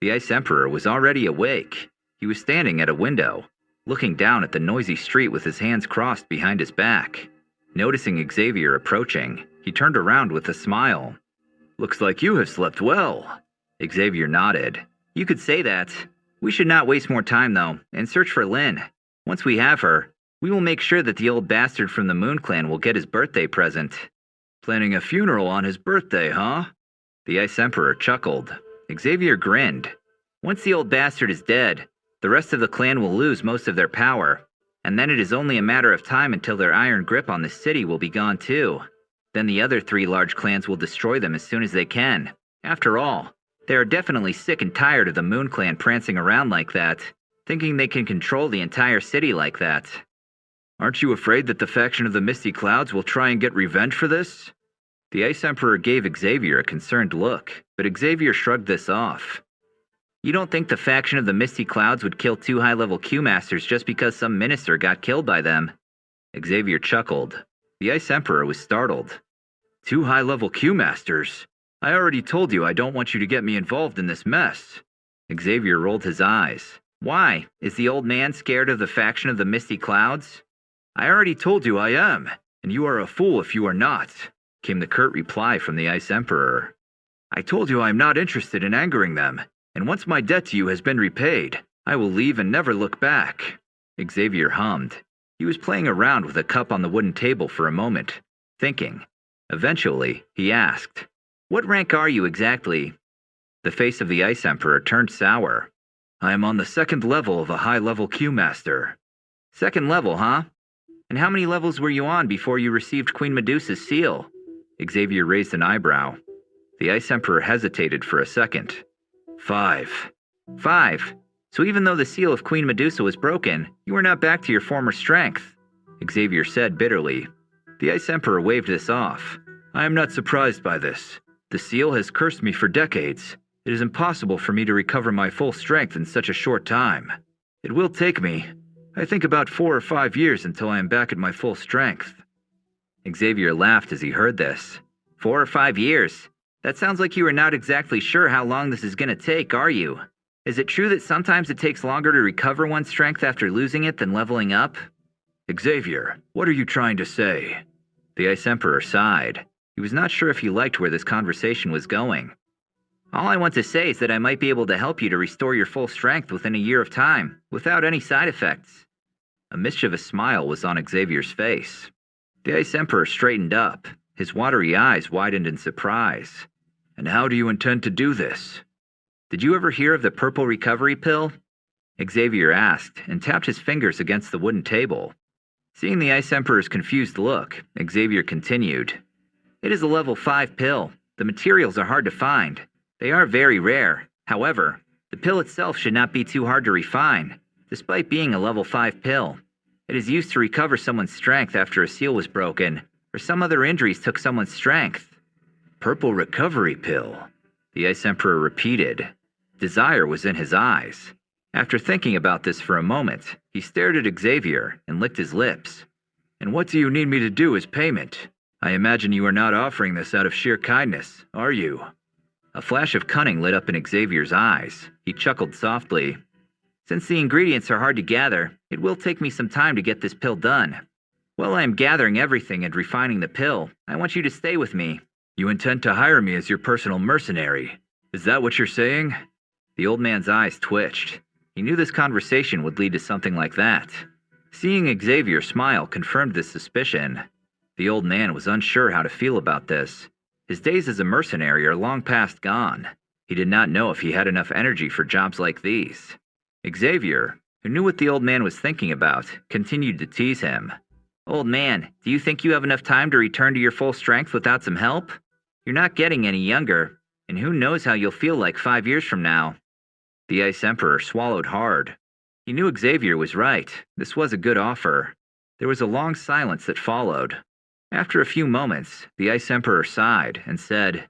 The Ice Emperor was already awake. He was standing at a window, looking down at the noisy street with his hands crossed behind his back. Noticing Xavier approaching, he turned around with a smile. "Looks like you have slept well." Xavier nodded. "You could say that. We should not waste more time, though, and search for Lynn. Once we have her, we will make sure that the old bastard from the Moon Clan will get his birthday present." "Planning a funeral on his birthday, huh?" The Ice Emperor chuckled. Xavier grinned. "Once the old bastard is dead, the rest of the clan will lose most of their power, and then it is only a matter of time until their iron grip on the city will be gone too. Then the other 3 large clans will destroy them as soon as they can. After all, they are definitely sick and tired of the Moon Clan prancing around like that, thinking they can control the entire city like that." "Aren't you afraid that the faction of the Misty Clouds will try and get revenge for this?" The Ice Emperor gave Xavier a concerned look, but Xavier shrugged this off. "You don't think the faction of the Misty Clouds would kill 2 high-level Q-Masters just because some minister got killed by them?" Xavier chuckled. The Ice Emperor was startled. "2 high-level Q-Masters? I already told you I don't want you to get me involved in this mess." Xavier rolled his eyes. "Why? Is the old man scared of the faction of the Misty Clouds?" "I already told you I am, and you are a fool if you are not," came the curt reply from the Ice Emperor. "I told you I am not interested in angering them, and once my debt to you has been repaid, I will leave and never look back." Xavier hummed. He was playing around with a cup on the wooden table for a moment, thinking. Eventually, he asked, "What rank are you exactly?" The face of the Ice Emperor turned sour. "I am on the 2nd level of a high-level Q-Master." "2nd level, huh? And how many levels were you on before you received Queen Medusa's seal?" Xavier raised an eyebrow. The Ice Emperor hesitated for a second. 5. 5? So even though the seal of Queen Medusa was broken, you are not back to your former strength," Xavier said bitterly. The Ice Emperor waved this off. "I am not surprised by this. The seal has cursed me for decades. It is impossible for me to recover my full strength in such a short time. It will take me, I think, about 4 or 5 years until I am back at my full strength." Xavier laughed as he heard this. 4 or 5 years? That sounds like you are not exactly sure how long this is going to take, are you? Is it true that sometimes it takes longer to recover one's strength after losing it than leveling up? "Xavier, what are you trying to say?" The Ice Emperor sighed. He was not sure if he liked where this conversation was going. "All I want to say is that I might be able to help you to restore your full strength within a year of time, without any side effects." A mischievous smile was on Xavier's face. The Ice Emperor straightened up. His watery eyes widened in surprise. "And how do you intend to do this?" "Did you ever hear of the purple recovery pill?" Xavier asked, and tapped his fingers against the wooden table. Seeing the Ice Emperor's confused look, Xavier continued. "It is a level 5 pill. The materials are hard to find. They are very rare. However, the pill itself should not be too hard to refine, despite being a level 5 pill. It is used to recover someone's strength after a seal was broken, or some other injuries took someone's strength." "Purple recovery pill," the Ice Emperor repeated. Desire was in his eyes. After thinking about this for a moment, he stared at Xavier and licked his lips. "And what do you need me to do as payment? I imagine you are not offering this out of sheer kindness, are you?" A flash of cunning lit up in Xavier's eyes. He chuckled softly. "Since the ingredients are hard to gather, it will take me some time to get this pill done. While I am gathering everything and refining the pill, I want you to stay with me." "You intend to hire me as your personal mercenary? Is that what you're saying?" The old man's eyes twitched. He knew this conversation would lead to something like that. Seeing Xavier smile confirmed this suspicion. The old man was unsure how to feel about this. His days as a mercenary are long past gone. He did not know if he had enough energy for jobs like these. Xavier, who knew what the old man was thinking about, continued to tease him. "Old man, do you think you have enough time to return to your full strength without some help? You're not getting any younger, and who knows how you'll feel like 5 years from now." The Ice Emperor swallowed hard. He knew Xavier was right. This was a good offer. There was a long silence that followed. After a few moments, the Ice Emperor sighed and said,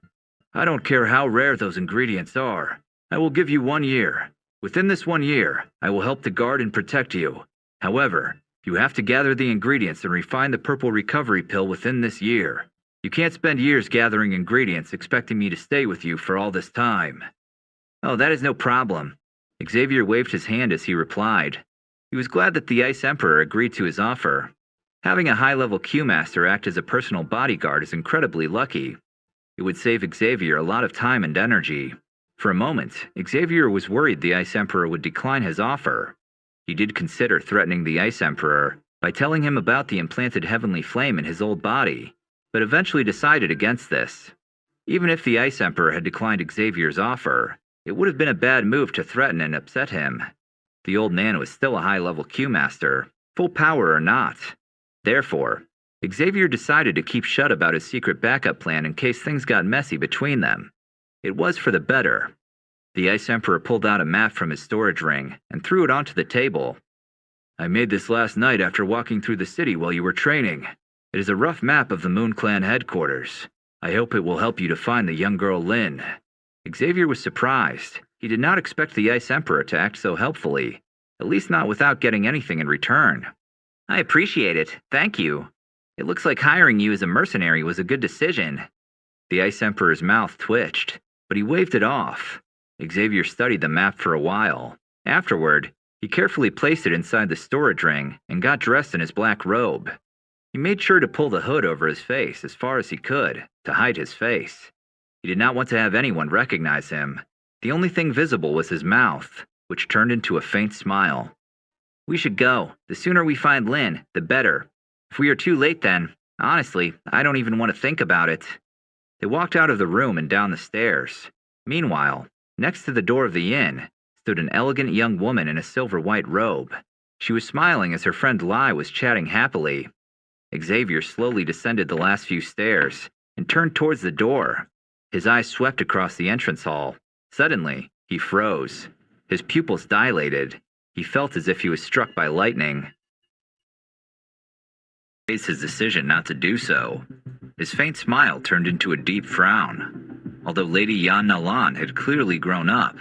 "I don't care how rare those ingredients are. I will give you 1 year. Within this 1 year, I will help to guard and protect you. However, you have to gather the ingredients and refine the purple recovery pill within this year. You can't spend years gathering ingredients expecting me to stay with you for all this time." Oh, that is no problem. Xavier waved his hand as he replied. He was glad that the Ice Emperor agreed to his offer. Having a high-level Q-Master act as a personal bodyguard is incredibly lucky. It would save Xavier a lot of time and energy. For a moment, Xavier was worried the Ice Emperor would decline his offer. He did consider threatening the Ice Emperor by telling him about the implanted heavenly flame in his old body, but eventually decided against this. Even if the Ice Emperor had declined Xavier's offer, it would have been a bad move to threaten and upset him. The old man was still a high-level Q-Master, full power or not. Therefore, Xavier decided to keep shut about his secret backup plan in case things got messy between them. It was for the better. The Ice Emperor pulled out a map from his storage ring and threw it onto the table. I made this last night after walking through the city while you were training. It is a rough map of the Moon Clan headquarters. I hope it will help you to find the young girl Lynn. Xavier was surprised. He did not expect the Ice Emperor to act so helpfully, at least not without getting anything in return. I appreciate it, thank you. It looks like hiring you as a mercenary was a good decision. The Ice Emperor's mouth twitched, but he waved it off. Xavier studied the map for a while. Afterward, he carefully placed it inside the storage ring and got dressed in his black robe. He made sure to pull the hood over his face as far as he could to hide his face. He did not want to have anyone recognize him. The only thing visible was his mouth, which turned into a faint smile. We should go. The sooner we find Lynn, the better. If we are too late then, honestly, I don't even want to think about it. They walked out of the room and down the stairs. Meanwhile, next to the door of the inn, stood an elegant young woman in a silver-white robe. She was smiling as her friend Lai was chatting happily. Xavier slowly descended the last few stairs and turned towards the door. His eyes swept across the entrance hall. Suddenly, he froze. His pupils dilated. He felt as if he was struck by lightning. He faced his decision not to do so. His faint smile turned into a deep frown. Although Lady Yan Nalan had clearly grown up,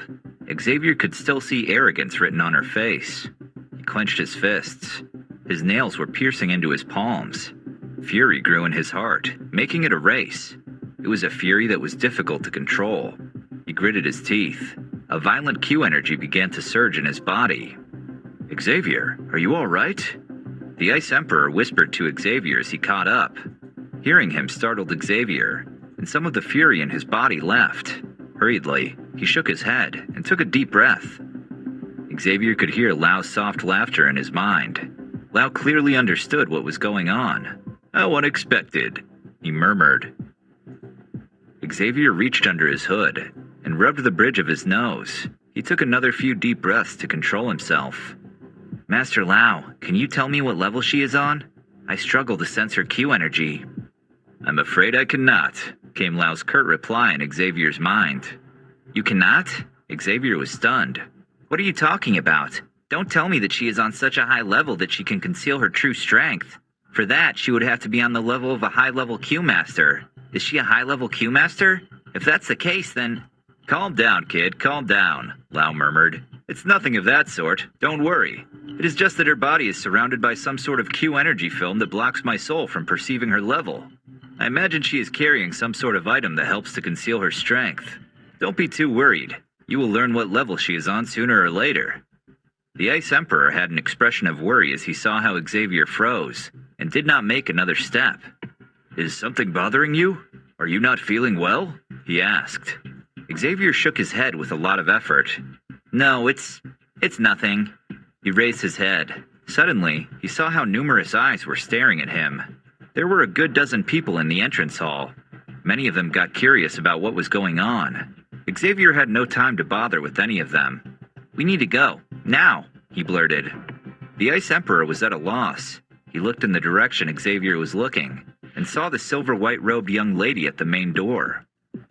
Xavier could still see arrogance written on her face. He clenched his fists. His nails were piercing into his palms. Fury grew in his heart, making it a race. It was a fury that was difficult to control. He gritted his teeth. A violent Q energy began to surge in his body. Xavier, are you all right? The Ice Emperor whispered to Xavier as he caught up. Hearing him startled Xavier, and some of the fury in his body left. Hurriedly, he shook his head and took a deep breath. Xavier could hear Lau's soft laughter in his mind. Lau clearly understood what was going on. How unexpected, he murmured. Xavier reached under his hood and rubbed the bridge of his nose. He took another few deep breaths to control himself. Master Lau, can you tell me what level she is on? I struggle to sense her Q energy. I'm afraid I cannot, came Lau's curt reply in Xavier's mind. You cannot? Xavier was stunned. What are you talking about? Don't tell me that she is on such a high level that she can conceal her true strength. For that, she would have to be on the level of a high-level Q-Master. Is she a high-level Q-Master? If that's the case, then... Calm down, kid, calm down, Lau murmured. It's nothing of that sort, don't worry. It is just that her body is surrounded by some sort of Q-energy film that blocks my soul from perceiving her level. I imagine she is carrying some sort of item that helps to conceal her strength. Don't be too worried. You will learn what level she is on sooner or later. The Ice Emperor had an expression of worry as he saw how Xavier froze, and did not make another step. Is something bothering you? Are you not feeling well? He asked. Xavier shook his head with a lot of effort. No, it's nothing. He raised his head. Suddenly, he saw how numerous eyes were staring at him. There were a good dozen people in the entrance hall. Many of them got curious about what was going on. Xavier had no time to bother with any of them. We need to go. Now, he blurted. The Ice Emperor was at a loss. He looked in the direction Xavier was looking, and saw the silver-white-robed young lady at the main door.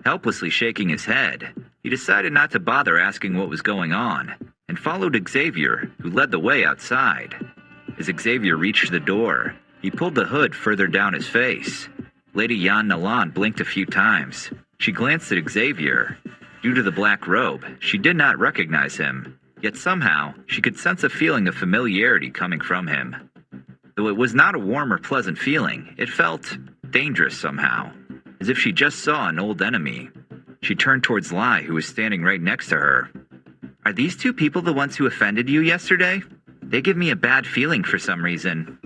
Helplessly shaking his head, he decided not to bother asking what was going on, and followed Xavier, who led the way outside. As Xavier reached the door, he pulled the hood further down his face. Lady Yan Nalan blinked a few times. She glanced at Xavier. Due to the black robe, she did not recognize him, yet somehow she could sense a feeling of familiarity coming from him. Though it was not a warm or pleasant feeling, it felt dangerous somehow, as if she just saw an old enemy. She turned towards Lai, who was standing right next to her. Are these two people the ones who offended you yesterday? They give me a bad feeling for some reason.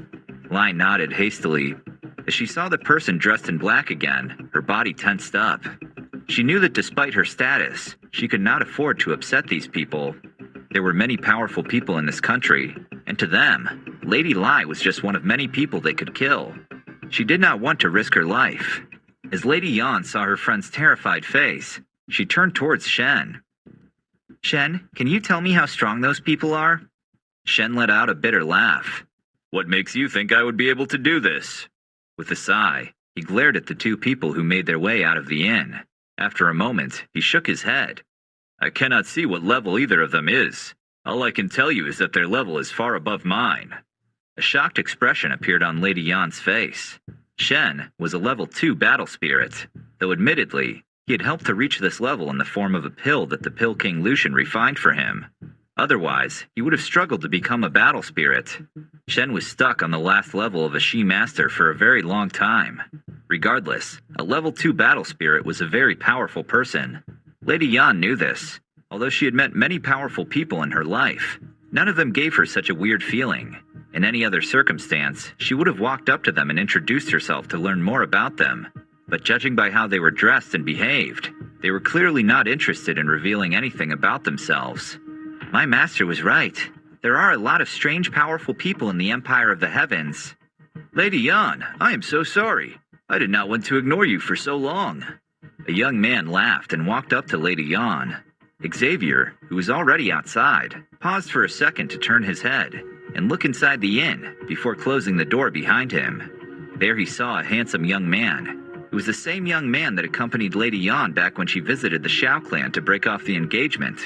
Lai nodded hastily. As she saw the person dressed in black again, her body tensed up. She knew that despite her status, she could not afford to upset these people. There were many powerful people in this country, and to them, Lady Lai was just one of many people they could kill. She did not want to risk her life. As Lady Yan saw her friend's terrified face, she turned towards Shen. Shen, can you tell me how strong those people are? Shen let out a bitter laugh. What makes you think I would be able to do this? With a sigh, he glared at the two people who made their way out of the inn. After a moment, he shook his head. I cannot see what level either of them is. All I can tell you is that their level is far above mine. A shocked expression appeared on Lady Yan's face. Shen was a level 2 battle spirit, though admittedly, he had helped to reach this level in the form of a pill that the Pill King Lucian refined for him. Otherwise, he would have struggled to become a battle spirit. Shen was stuck on the last level of a Shi Master for a very long time. Regardless, a level 2 battle spirit was a very powerful person. Lady Yan knew this. Although she had met many powerful people in her life, none of them gave her such a weird feeling. In any other circumstance, she would have walked up to them and introduced herself to learn more about them. But judging by how they were dressed and behaved, they were clearly not interested in revealing anything about themselves. My master was right. There are a lot of strange, powerful people in the Empire of the Heavens. Lady Yan, I am so sorry. I did not want to ignore you for so long. A young man laughed and walked up to Lady Yan. Xavier, who was already outside, paused for a second to turn his head and look inside the inn before closing the door behind him. There he saw a handsome young man. It was the same young man that accompanied Lady Yan back when she visited the Shao clan to break off the engagement.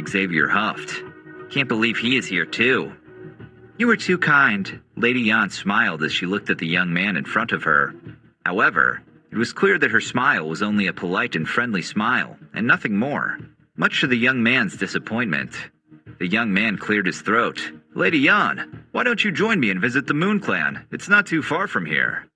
Xavier huffed. Can't believe he is here too. You were too kind. Lady Yan smiled as she looked at the young man in front of her. However, it was clear that her smile was only a polite and friendly smile, and nothing more, much to the young man's disappointment. The young man cleared his throat. Lady Yan, why don't you join me and visit the Moon Clan? It's not too far from here.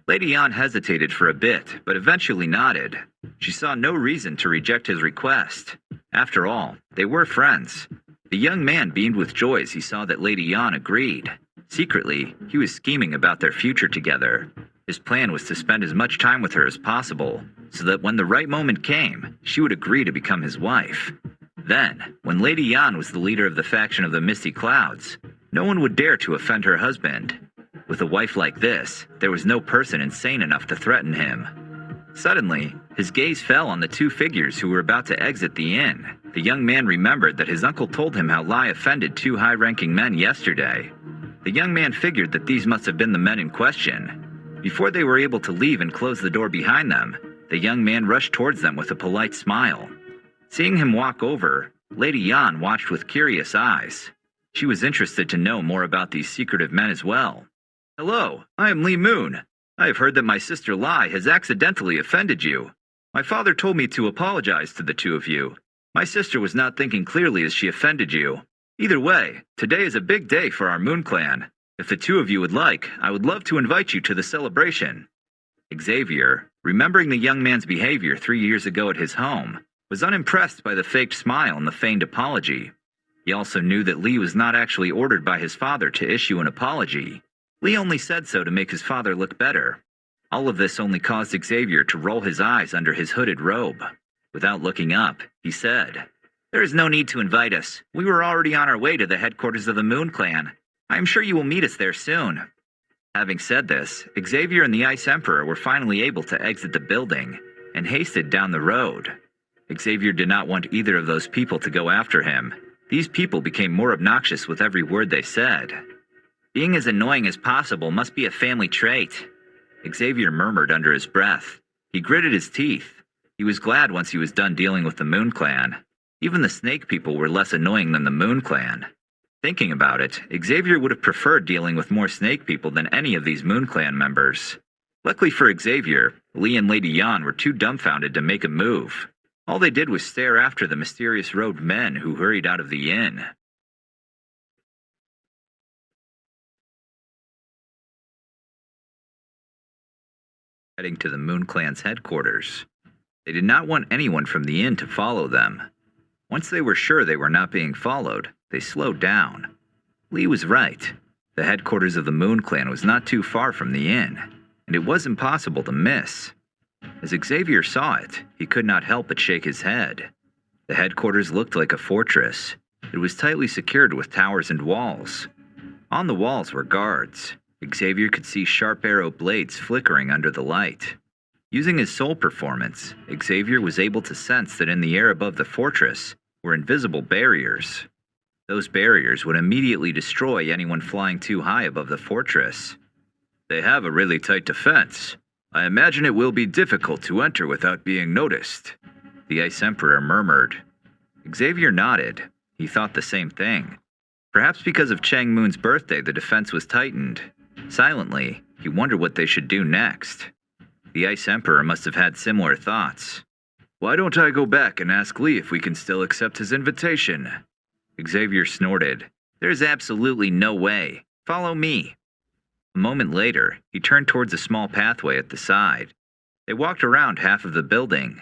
Lady Yan hesitated for a bit, but eventually nodded. She saw no reason to reject his request. After all, they were friends. The young man beamed with joy as he saw that Lady Yan agreed. Secretly, he was scheming about their future together. His plan was to spend as much time with her as possible, so that when the right moment came, she would agree to become his wife. Then, when Lady Yan was the leader of the faction of the Misty Clouds, no one would dare to offend her husband. With a wife like this, there was no person insane enough to threaten him. Suddenly, his gaze fell on the two figures who were about to exit the inn. The young man remembered that his uncle told him how Lai offended two high-ranking men yesterday. The young man figured that these must have been the men in question. Before they were able to leave and close the door behind them, the young man rushed towards them with a polite smile. Seeing him walk over, Lady Yan watched with curious eyes. She was interested to know more about these secretive men as well. Hello, I am Li Moon. I have heard that my sister Lai has accidentally offended you. My father told me to apologize to the two of you. My sister was not thinking clearly as she offended you. Either way, today is a big day for our Moon Clan. If the two of you would like, I would love to invite you to the celebration. Xavier, remembering the young man's behavior 3 years ago at his home, was unimpressed by the faked smile and the feigned apology. He also knew that Li was not actually ordered by his father to issue an apology. Li only said so to make his father look better. All of this only caused Xavier to roll his eyes under his hooded robe. Without looking up, he said, There is no need to invite us. We were already on our way to the headquarters of the Moon Clan. I am sure you will meet us there soon. Having said this, Xavier and the Ice Emperor were finally able to exit the building and hasted down the road. Xavier did not want either of those people to go after him. These people became more obnoxious with every word they said. Being as annoying as possible must be a family trait. Xavier murmured under his breath. He gritted his teeth. He was glad once he was done dealing with the Moon Clan. Even the Snake people were less annoying than the Moon Clan. Thinking about it, Xavier would have preferred dealing with more Snake people than any of these Moon Clan members. Luckily for Xavier, Li and Lady Yan were too dumbfounded to make a move. All they did was stare after the mysterious robed men who hurried out of the inn. Heading to the Moon Clan's headquarters. They did not want anyone from the inn to follow them. Once they were sure they were not being followed, they slowed down. Lee was right. The headquarters of the Moon Clan was not too far from the inn, and it was impossible to miss. As Xavier saw it, he could not help but shake his head. The headquarters looked like a fortress. It was tightly secured with towers and walls. On the walls were guards. Xavier could see sharp arrow blades flickering under the light. Using his soul performance, Xavier was able to sense that in the air above the fortress were invisible barriers. Those barriers would immediately destroy anyone flying too high above the fortress. They have a really tight defense. I imagine it will be difficult to enter without being noticed, the Ice Emperor murmured. Xavier nodded. He thought the same thing. Perhaps because of Chang Moon's birthday, the defense was tightened. Silently, he wondered what they should do next. The Ice Emperor must have had similar thoughts. Why don't I go back and ask Lee if we can still accept his invitation? Xavier snorted. There's absolutely no way. Follow me. A moment later, he turned towards a small pathway at the side. They walked around half of the building.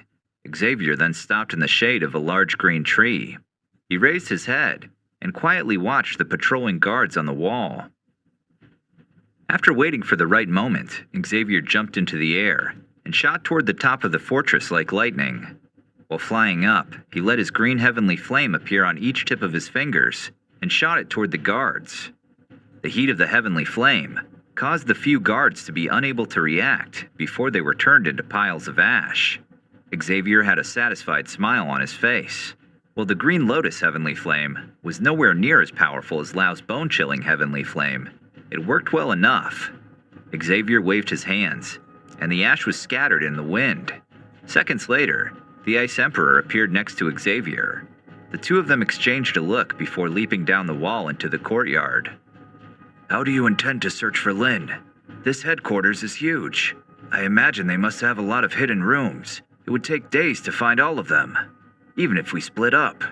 Xavier then stopped in the shade of a large green tree. He raised his head and quietly watched the patrolling guards on the wall. After waiting for the right moment, Xavier jumped into the air and shot toward the top of the fortress like lightning. While flying up, he let his green heavenly flame appear on each tip of his fingers and shot it toward the guards. The heat of the heavenly flame caused the few guards to be unable to react before they were turned into piles of ash. Xavier had a satisfied smile on his face. While the green lotus heavenly flame was nowhere near as powerful as Lao's bone-chilling heavenly flame, it worked well enough. Xavier waved his hands, and the ash was scattered in the wind. Seconds later, the Ice Emperor appeared next to Xavier. The two of them exchanged a look before leaping down the wall into the courtyard. How do you intend to search for Lin? This headquarters is huge. I imagine they must have a lot of hidden rooms. It would take days to find all of them, even if we split up.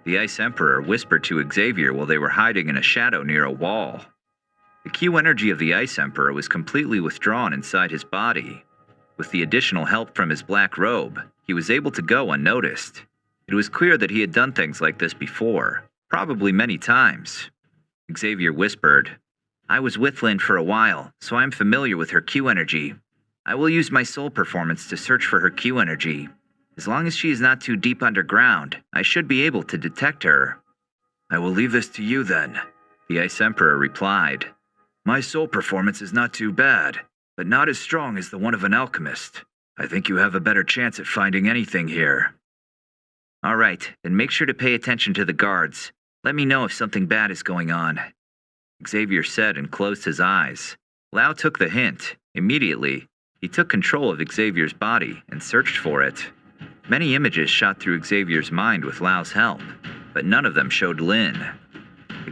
The Ice Emperor whispered to Xavier while they were hiding in a shadow near a wall. The Q energy of the Ice Emperor was completely withdrawn inside his body. With the additional help from his black robe, he was able to go unnoticed. It was clear that he had done things like this before, probably many times. Xavier whispered, I was with Lin for a while, so I'm familiar with her Q energy. I will use my soul performance to search for her Q energy. As long as she is not too deep underground, I should be able to detect her. I will leave this to you then, the Ice Emperor replied. My soul performance is not too bad, but not as strong as the one of an alchemist. I think you have a better chance at finding anything here. All right, then make sure to pay attention to the guards. Let me know if something bad is going on, Xavier said and closed his eyes. Lao took the hint. Immediately, he took control of Xavier's body and searched for it. Many images shot through Xavier's mind with Lao's help, but none of them showed Lin.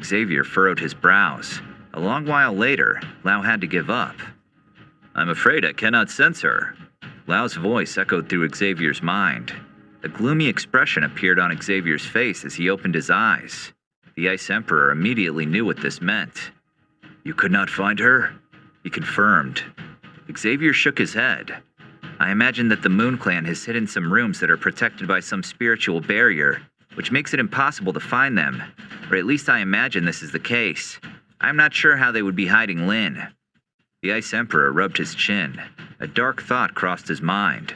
Xavier furrowed his brows. A long while later, Lao had to give up. I'm afraid I cannot sense her. Lao's voice echoed through Xavier's mind. A gloomy expression appeared on Xavier's face as he opened his eyes. The Ice Emperor immediately knew what this meant. You could not find her? He confirmed. Xavier shook his head. I imagine that the Moon Clan has hidden some rooms that are protected by some spiritual barrier, which makes it impossible to find them. Or at least I imagine this is the case. I'm not sure how they would be hiding Lin. The Ice Emperor rubbed his chin. A dark thought crossed his mind.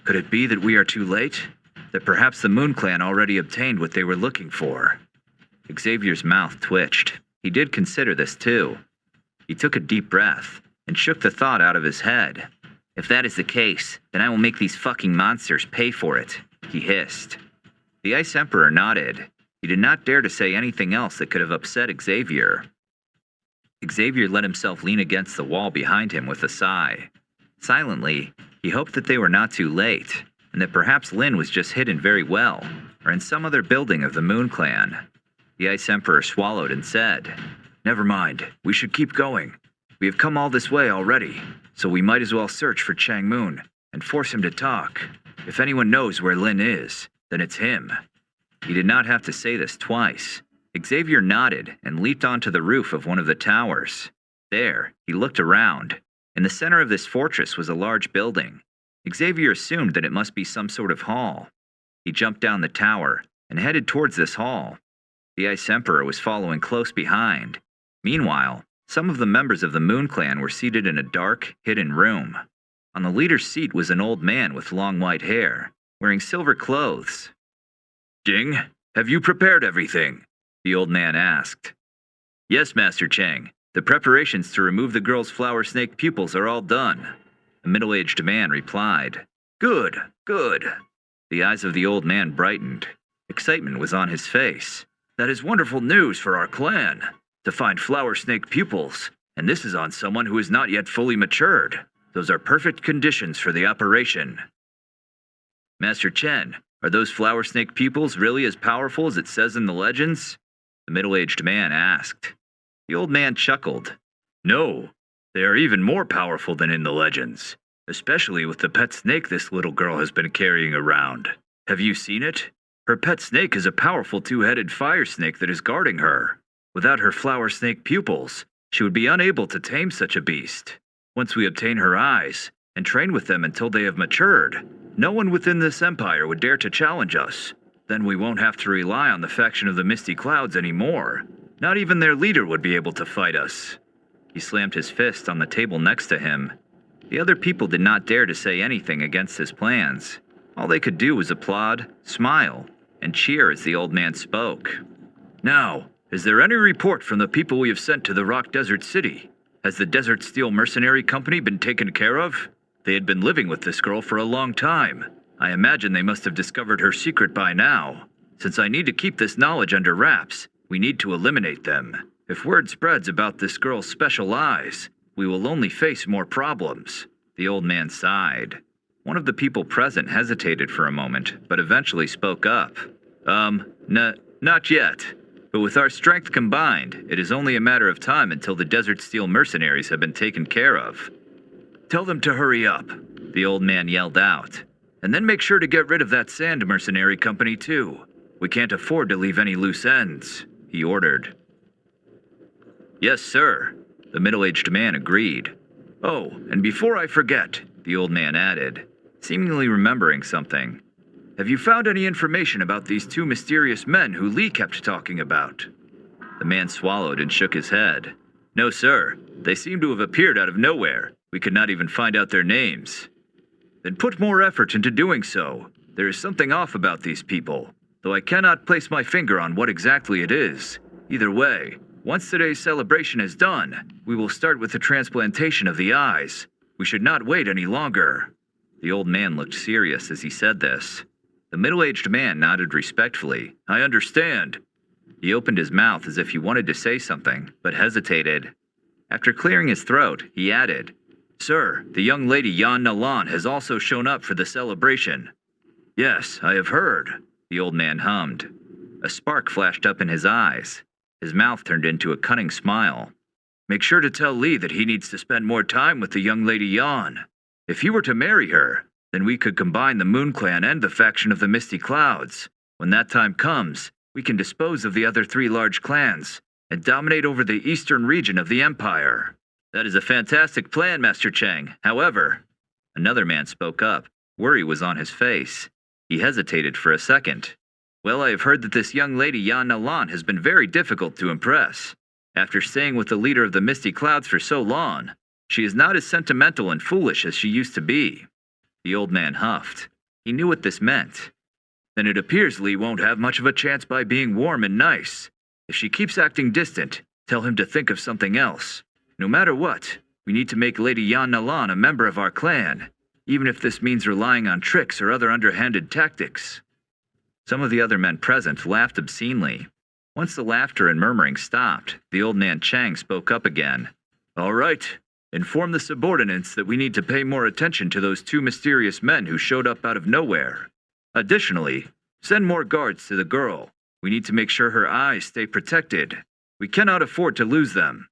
Could it be that we are too late? That perhaps the Moon Clan already obtained what they were looking for? Xavier's mouth twitched. He did consider this too. He took a deep breath and shook the thought out of his head. If that is the case, then I will make these fucking monsters pay for it, he hissed. The Ice Emperor nodded. He did not dare to say anything else that could have upset Xavier. Xavier let himself lean against the wall behind him with a sigh. Silently, he hoped that they were not too late, and that perhaps Lin was just hidden very well, or in some other building of the Moon Clan. The Ice Emperor swallowed and said, Never mind, we should keep going. We have come all this way already, so we might as well search for Chang Moon and force him to talk. If anyone knows where Lin is, then it's him. He did not have to say this twice. Xavier nodded and leaped onto the roof of one of the towers. There, he looked around. In the center of this fortress was a large building. Xavier assumed that it must be some sort of hall. He jumped down the tower and headed towards this hall. The Ice Emperor was following close behind. Meanwhile, some of the members of the Moon Clan were seated in a dark, hidden room. On the leader's seat was an old man with long white hair, wearing silver clothes. "Jing, have you prepared everything?" the old man asked. "Yes, Master Chang. The preparations to remove the girl's flower snake pupils are all done," a middle-aged man replied. "Good, good." The eyes of the old man brightened. Excitement was on his face. "That is wonderful news for our clan, to find flower snake pupils, and this is on someone who is not yet fully matured. Those are perfect conditions for the operation." "Master Chen, are those flower snake pupils really as powerful as it says in the legends?" the middle-aged man asked. The old man chuckled. "No, they are even more powerful than in the legends, especially with the pet snake this little girl has been carrying around. Have you seen it? Her pet snake is a powerful two-headed fire snake that is guarding her. Without her flower snake pupils, she would be unable to tame such a beast. Once we obtain her eyes and train with them until they have matured, no one within this empire would dare to challenge us. Then we won't have to rely on the faction of the Misty Clouds anymore. Not even their leader would be able to fight us." He slammed his fist on the table next to him. The other people did not dare to say anything against his plans. All they could do was applaud, smile, and cheer as the old man spoke. "Now, is there any report from the people we have sent to the Rock Desert City? Has the Desert Steel Mercenary Company been taken care of? They had been living with this girl for a long time. I imagine they must have discovered her secret by now. Since I need to keep this knowledge under wraps, we need to eliminate them. If word spreads about this girl's special eyes, we will only face more problems." The old man sighed. One of the people present hesitated for a moment, but eventually spoke up. Not yet. But with our strength combined, it is only a matter of time until the Desert Steel mercenaries have been taken care of." "Tell them to hurry up," the old man yelled out. "And then make sure to get rid of that sand mercenary company too. We can't afford to leave any loose ends," he ordered. "Yes, sir," the middle-aged man agreed. "Oh, and before I forget," the old man added, seemingly remembering something. "Have you found any information about these two mysterious men who Lee kept talking about?" The man swallowed and shook his head. "No, sir. They seem to have appeared out of nowhere. We could not even find out their names." "Then put more effort into doing so. There is something off about these people, though I cannot place my finger on what exactly it is. Either way, once today's celebration is done, we will start with the transplantation of the eyes. We should not wait any longer." The old man looked serious as he said this. The middle-aged man nodded respectfully. "I understand." He opened his mouth as if he wanted to say something, but hesitated. After clearing his throat, he added, "Sir, the young lady Yan Nalan has also shown up for the celebration." "Yes, I have heard," the old man hummed. A spark flashed up in his eyes. His mouth turned into a cunning smile. "Make sure to tell Lee that he needs to spend more time with the young lady Yan. If he were to marry her, then we could combine the Moon Clan and the faction of the Misty Clouds. When that time comes, we can dispose of the other three large clans and dominate over the eastern region of the empire." "That is a fantastic plan, Master Chang. However," another man spoke up. Worry was on his face. He hesitated for a second. "Well, I have heard that this young lady Yan Nalan has been very difficult to impress. After staying with the leader of the Misty Clouds for so long, she is not as sentimental and foolish as she used to be." The old man huffed. He knew what this meant. "Then it appears Lee won't have much of a chance by being warm and nice. If she keeps acting distant, tell him to think of something else. No matter what, we need to make Lady Yan Nalan a member of our clan, even if this means relying on tricks or other underhanded tactics." Some of the other men present laughed obscenely. Once the laughter and murmuring stopped, the old man Chang spoke up again. "All right. Inform the subordinates that we need to pay more attention to those two mysterious men who showed up out of nowhere. Additionally, send more guards to the girl. We need to make sure her eyes stay protected. We cannot afford to lose them."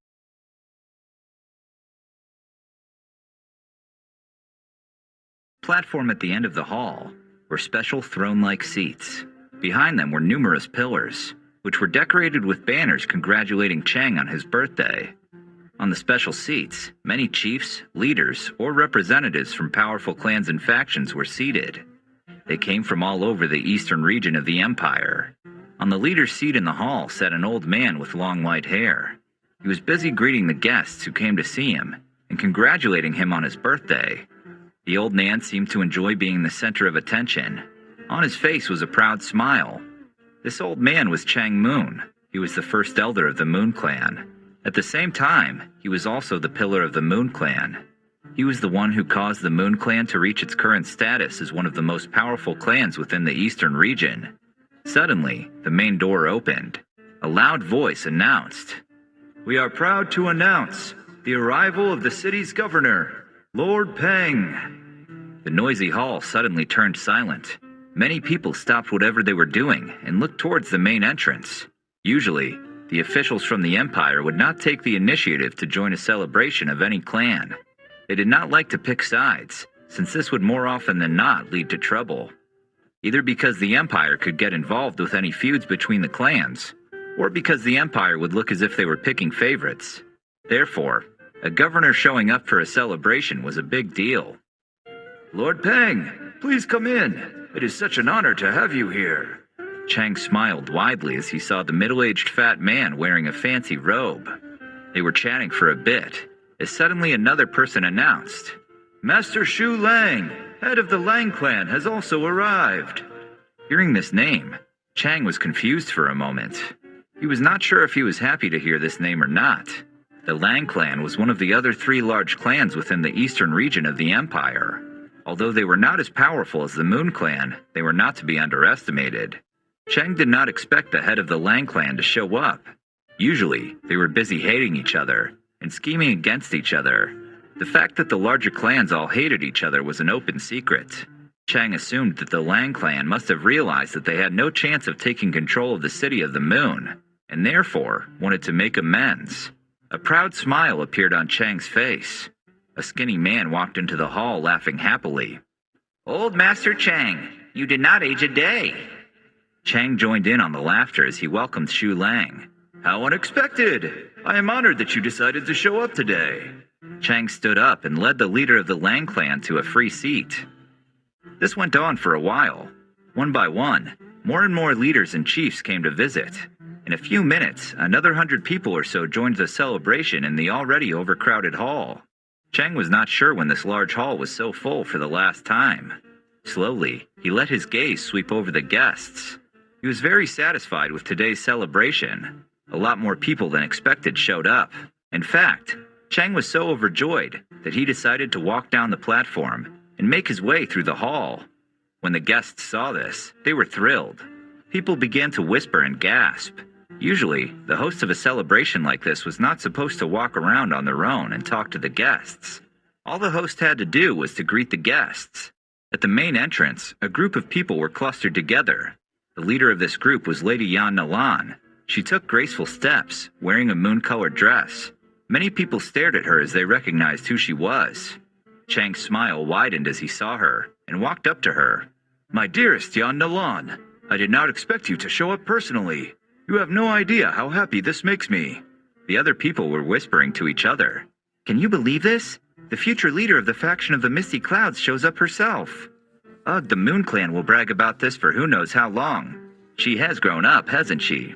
Platform at the end of the hall were special throne-like seats. Behind them were numerous pillars, which were decorated with banners congratulating Chang on his birthday. On the special seats, many chiefs, leaders, or representatives from powerful clans and factions were seated. They came from all over the eastern region of the empire. On the leader's seat in the hall sat an old man with long white hair. He was busy greeting the guests who came to see him and congratulating him on his birthday. The old man seemed to enjoy being the center of attention. On his face was a proud smile. This old man was Chang Moon. He was the first elder of the Moon Clan. At the same time, he was also the pillar of the Moon Clan. He was the one who caused the Moon Clan to reach its current status as one of the most powerful clans within the eastern region. Suddenly, the main door opened. A loud voice announced, "We are proud to announce the arrival of the city's governor, Lord Peng." The noisy hall suddenly turned silent. Many people stopped whatever they were doing and looked towards the main entrance. Usually, the officials from the empire would not take the initiative to join a celebration of any clan. They did not like to pick sides, since this would more often than not lead to trouble. Either because the empire could get involved with any feuds between the clans, or because the empire would look as if they were picking favorites. Therefore, a governor showing up for a celebration was a big deal. "Lord Peng, please come in. It is such an honor to have you here." Chang smiled widely as he saw the middle-aged fat man wearing a fancy robe. They were chatting for a bit, as suddenly another person announced, "Master Shu Lang, head of the Lang clan, has also arrived." Hearing this name, Chang was confused for a moment. He was not sure if he was happy to hear this name or not. The Lang clan was one of the other 3 large clans within the eastern region of the empire. Although they were not as powerful as the Moon Clan, they were not to be underestimated. Chang did not expect the head of the Lang clan to show up. Usually, they were busy hating each other and scheming against each other. The fact that the larger clans all hated each other was an open secret. Chang assumed that the Lang clan must have realized that they had no chance of taking control of the city of the moon, and therefore wanted to make amends. A proud smile appeared on Chang's face. A skinny man walked into the hall laughing happily. "Old Master Chang, you did not age a day." Chang joined in on the laughter as he welcomed Shu Lang. "How unexpected! I am honored that you decided to show up today." Chang stood up and led the leader of the Lang clan to a free seat. This went on for a while. One by one, more and more leaders and chiefs came to visit. In a few minutes, another 100 people or so joined the celebration in the already overcrowded hall. Chang was not sure when this large hall was so full for the last time. Slowly, he let his gaze sweep over the guests. He was very satisfied with today's celebration. A lot more people than expected showed up. In fact, Chang was so overjoyed that he decided to walk down the platform and make his way through the hall. When the guests saw this, they were thrilled. People began to whisper and gasp. Usually, the host of a celebration like this was not supposed to walk around on their own and talk to the guests. All the host had to do was to greet the guests. At the main entrance, a group of people were clustered together. The leader of this group was Lady Yan Nalan. She took graceful steps, wearing a moon-colored dress. Many people stared at her as they recognized who she was. Chang's smile widened as he saw her, and walked up to her. "My dearest Yan Nalan, I did not expect you to show up personally. You have no idea how happy this makes me." The other people were whispering to each other. "Can you believe this? The future leader of the faction of the Misty Clouds shows up herself. Ugh, the Moon Clan will brag about this for who knows how long. She has grown up, hasn't she?"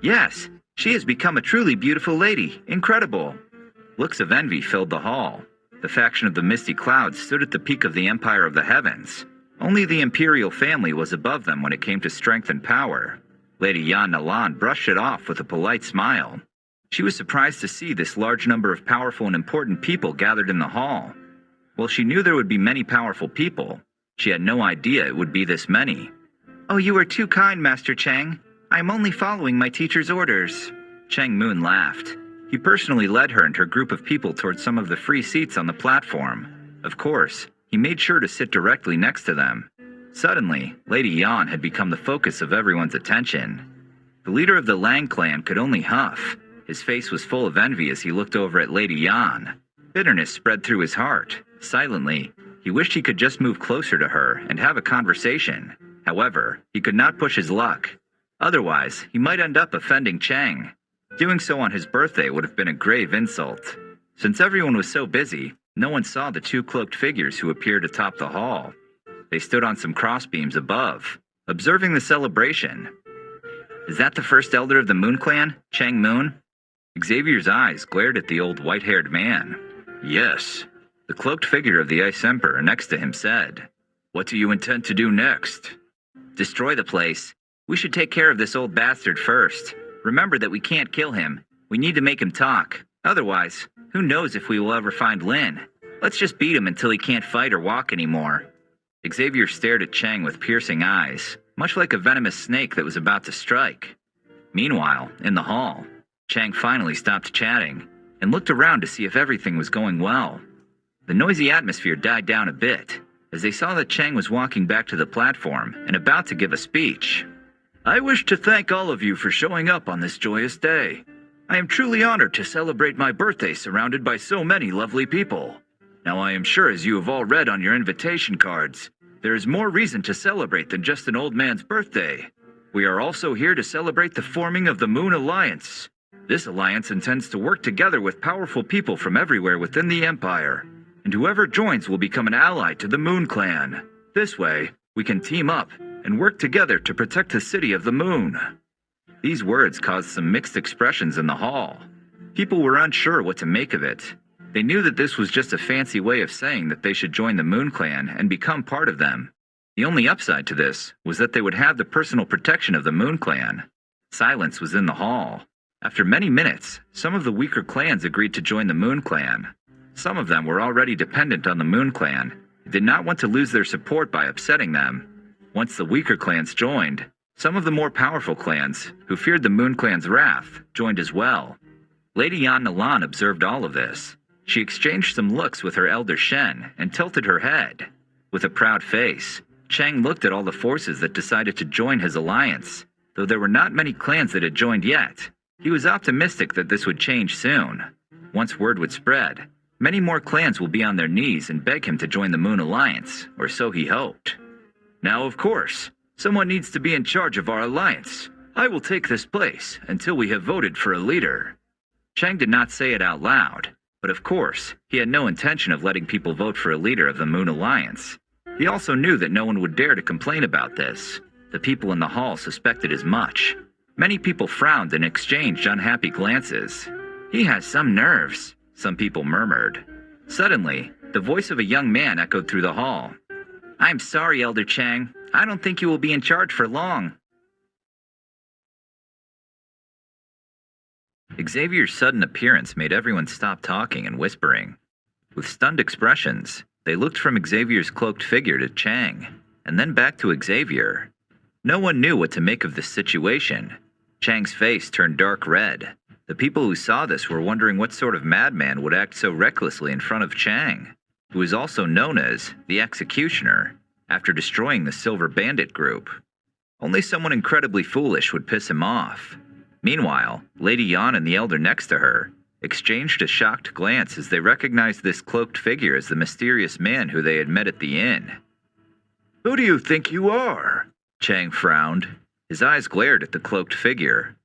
"Yes, she has become a truly beautiful lady. Incredible." Looks of envy filled the hall. The faction of the Misty Clouds stood at the peak of the Empire of the Heavens. Only the Imperial family was above them when it came to strength and power. Lady Yan Nalan brushed it off with a polite smile. She was surprised to see this large number of powerful and important people gathered in the hall. While she knew there would be many powerful people, she had no idea it would be this many. "Oh, you are too kind, Master Chang. I am only following my teacher's orders." Chang Moon laughed. He personally led her and her group of people towards some of the free seats on the platform. Of course, he made sure to sit directly next to them. Suddenly, Lady Yan had become the focus of everyone's attention. The leader of the Lang clan could only huff. His face was full of envy as he looked over at Lady Yan. Bitterness spread through his heart. Silently, he wished he could just move closer to her and have a conversation. However, he could not push his luck. Otherwise, he might end up offending Chang. Doing so on his birthday would have been a grave insult. Since everyone was so busy, no one saw the two cloaked figures who appeared atop the hall. They stood on some crossbeams above, observing the celebration. Is that the first elder of the Moon Clan, Chang Moon? Xavier's eyes glared at the old white-haired man. Yes. The cloaked figure of the Ice Emperor next to him said, What do you intend to do next? Destroy the place. We should take care of this old bastard first. Remember that we can't kill him. We need to make him talk. Otherwise, who knows if we will ever find Lin. Let's just beat him until he can't fight or walk anymore. Xavier stared at Chang with piercing eyes, much like a venomous snake that was about to strike. Meanwhile, in the hall, Chang finally stopped chatting and looked around to see if everything was going well. The noisy atmosphere died down a bit as they saw that Chang was walking back to the platform and about to give a speech. I wish to thank all of you for showing up on this joyous day. I am truly honored to celebrate my birthday surrounded by so many lovely people. Now I am sure, as you have all read on your invitation cards, there is more reason to celebrate than just an old man's birthday. We are also here to celebrate the forming of the Moon Alliance. This alliance intends to work together with powerful people from everywhere within the Empire, and whoever joins will become an ally to the Moon Clan. This way, we can team up and work together to protect the city of the moon. These words caused some mixed expressions in the hall. People were unsure what to make of it. They knew that this was just a fancy way of saying that they should join the Moon Clan and become part of them. The only upside to this was that they would have the personal protection of the Moon Clan. Silence was in the hall. After many minutes, some of the weaker clans agreed to join the Moon Clan. Some of them were already dependent on the Moon Clan and did not want to lose their support by upsetting them. Once the weaker clans joined, some of the more powerful clans, who feared the Moon Clan's wrath, joined as well. Lady Yan Nalan observed all of this. She exchanged some looks with her elder Shen and tilted her head. With a proud face, Chang looked at all the forces that decided to join his alliance. Though there were not many clans that had joined yet, he was optimistic that this would change soon. Once word would spread, many more clans will be on their knees and beg him to join the Moon Alliance, or so he hoped. Now, of course, someone needs to be in charge of our alliance. I will take this place until we have voted for a leader. Chang did not say it out loud, but of course, he had no intention of letting people vote for a leader of the Moon Alliance. He also knew that no one would dare to complain about this. The people in the hall suspected as much. Many people frowned and exchanged unhappy glances. He has some nerves, some people murmured. Suddenly, the voice of a young man echoed through the hall. I'm sorry, Elder Chang. I don't think you will be in charge for long. Xavier's sudden appearance made everyone stop talking and whispering. With stunned expressions, they looked from Xavier's cloaked figure to Chang, and then back to Xavier. No one knew what to make of this situation. Chang's face turned dark red. The people who saw this were wondering what sort of madman would act so recklessly in front of Chang, who is also known as the Executioner, after destroying the Silver Bandit group. Only someone incredibly foolish would piss him off. Meanwhile, Lady Yan and the elder next to her exchanged a shocked glance as they recognized this cloaked figure as the mysterious man who they had met at the inn. Who do you think you are? Chang frowned. His eyes glared at the cloaked figure.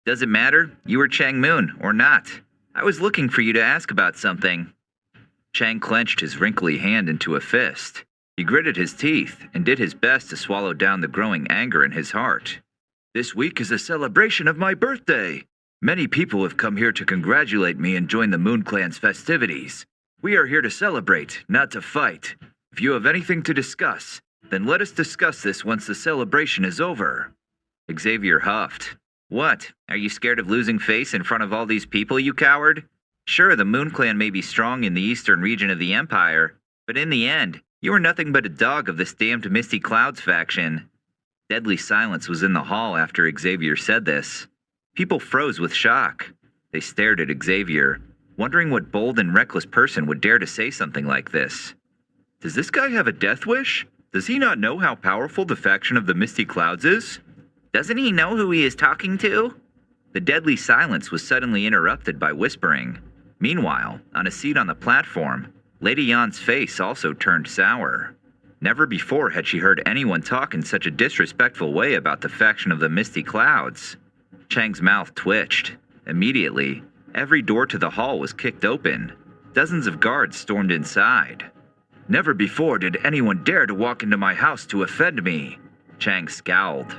Does it matter? You are Chang Moon, or not? I was looking for you to ask about something. Chang clenched his wrinkly hand into a fist. He gritted his teeth and did his best to swallow down the growing anger in his heart. This week is a celebration of my birthday. Many people have come here to congratulate me and join the Moon Clan's festivities. We are here to celebrate, not to fight. If you have anything to discuss, then let us discuss this once the celebration is over. Xavier huffed. What? Are you scared of losing face in front of all these people, you coward? Sure, the Moon Clan may be strong in the eastern region of the Empire, but in the end, you are nothing but a dog of this damned Misty Clouds faction. Deadly silence was in the hall after Xavier said this. People froze with shock. They stared at Xavier, wondering what bold and reckless person would dare to say something like this. Does this guy have a death wish? Does he not know how powerful the faction of the Misty Clouds is? Doesn't he know who he is talking to? The deadly silence was suddenly interrupted by whispering. Meanwhile, on a seat on the platform, Lady Yan's face also turned sour. Never before had she heard anyone talk in such a disrespectful way about the faction of the Misty Clouds. Chang's mouth twitched. Immediately, every door to the hall was kicked open. Dozens of guards stormed inside. Never before did anyone dare to walk into my house to offend me. Chang scowled.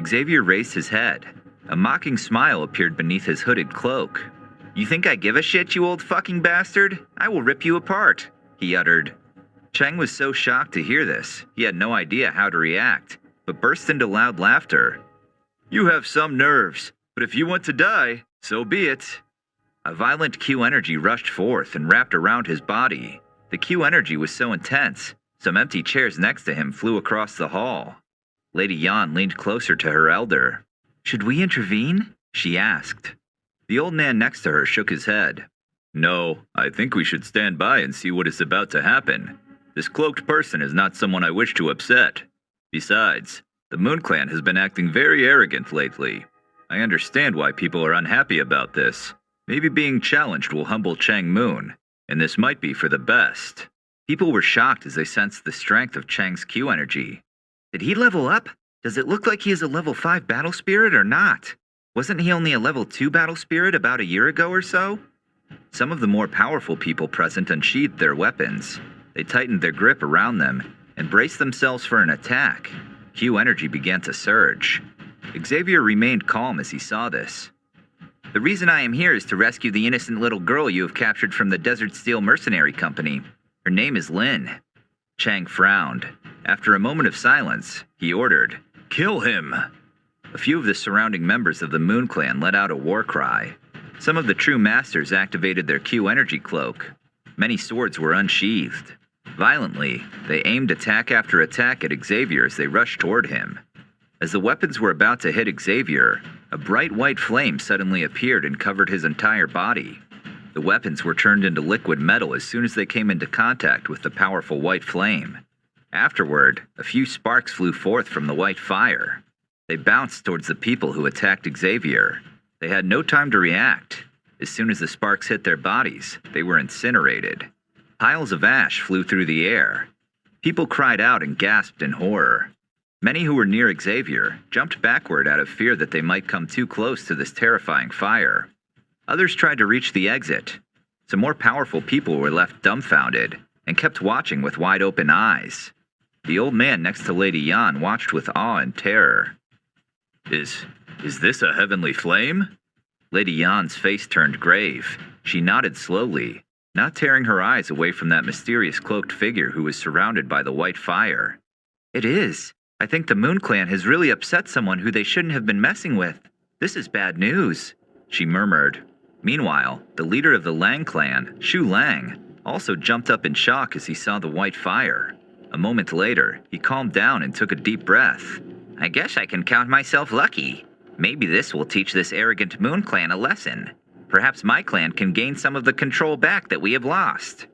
Xavier raised his head. A mocking smile appeared beneath his hooded cloak. You think I give a shit, you old fucking bastard? I will rip you apart, he uttered. Chang was so shocked to hear this, he had no idea how to react, but burst into loud laughter. You have some nerves, but if you want to die, so be it. A violent Q energy rushed forth and wrapped around his body. The Q energy was so intense, some empty chairs next to him flew across the hall. Lady Yan leaned closer to her elder. Should we intervene? She asked. The old man next to her shook his head. No, I think we should stand by and see what is about to happen. This cloaked person is not someone I wish to upset. Besides, the Moon Clan has been acting very arrogant lately. I understand why people are unhappy about this. Maybe being challenged will humble Chang Moon, and this might be for the best. People were shocked as they sensed the strength of Chang's Q energy. Did he level up? Does it look like he is a level 5 battle spirit or not? Wasn't he only a level 2 battle spirit about a year ago or so? Some of the more powerful people present unsheathed their weapons. They tightened their grip around them and braced themselves for an attack. Q energy began to surge. Xavier remained calm as he saw this. The reason I am here is to rescue the innocent little girl you have captured from the Desert Steel Mercenary Company. Her name is Lin. Chang frowned. After a moment of silence, he ordered, Kill him! A few of the surrounding members of the Moon Clan let out a war cry. Some of the true masters activated their Q energy cloak. Many swords were unsheathed. Violently, they aimed attack after attack at Xavier as they rushed toward him. As the weapons were about to hit Xavier, a bright white flame suddenly appeared and covered his entire body. The weapons were turned into liquid metal as soon as they came into contact with the powerful white flame. Afterward, a few sparks flew forth from the white fire. They bounced towards the people who attacked Xavier. They had no time to react. As soon as the sparks hit their bodies, they were incinerated. Piles of ash flew through the air. People cried out and gasped in horror. Many who were near Xavier jumped backward out of fear that they might come too close to this terrifying fire. Others tried to reach the exit. Some more powerful people were left dumbfounded and kept watching with wide-open eyes. The old man next to Lady Yan watched with awe and terror. Is this a heavenly flame? Lady Yan's face turned grave. She nodded slowly, not tearing her eyes away from that mysterious cloaked figure who was surrounded by the white fire. It is. I think the Moon Clan has really upset someone who they shouldn't have been messing with. This is bad news, she murmured. Meanwhile, the leader of the Lang clan, Shu Lang, also jumped up in shock as he saw the white fire. A moment later, he calmed down and took a deep breath. I guess I can count myself lucky. Maybe this will teach this arrogant Moon Clan a lesson. Perhaps my clan can gain some of the control back that we have lost.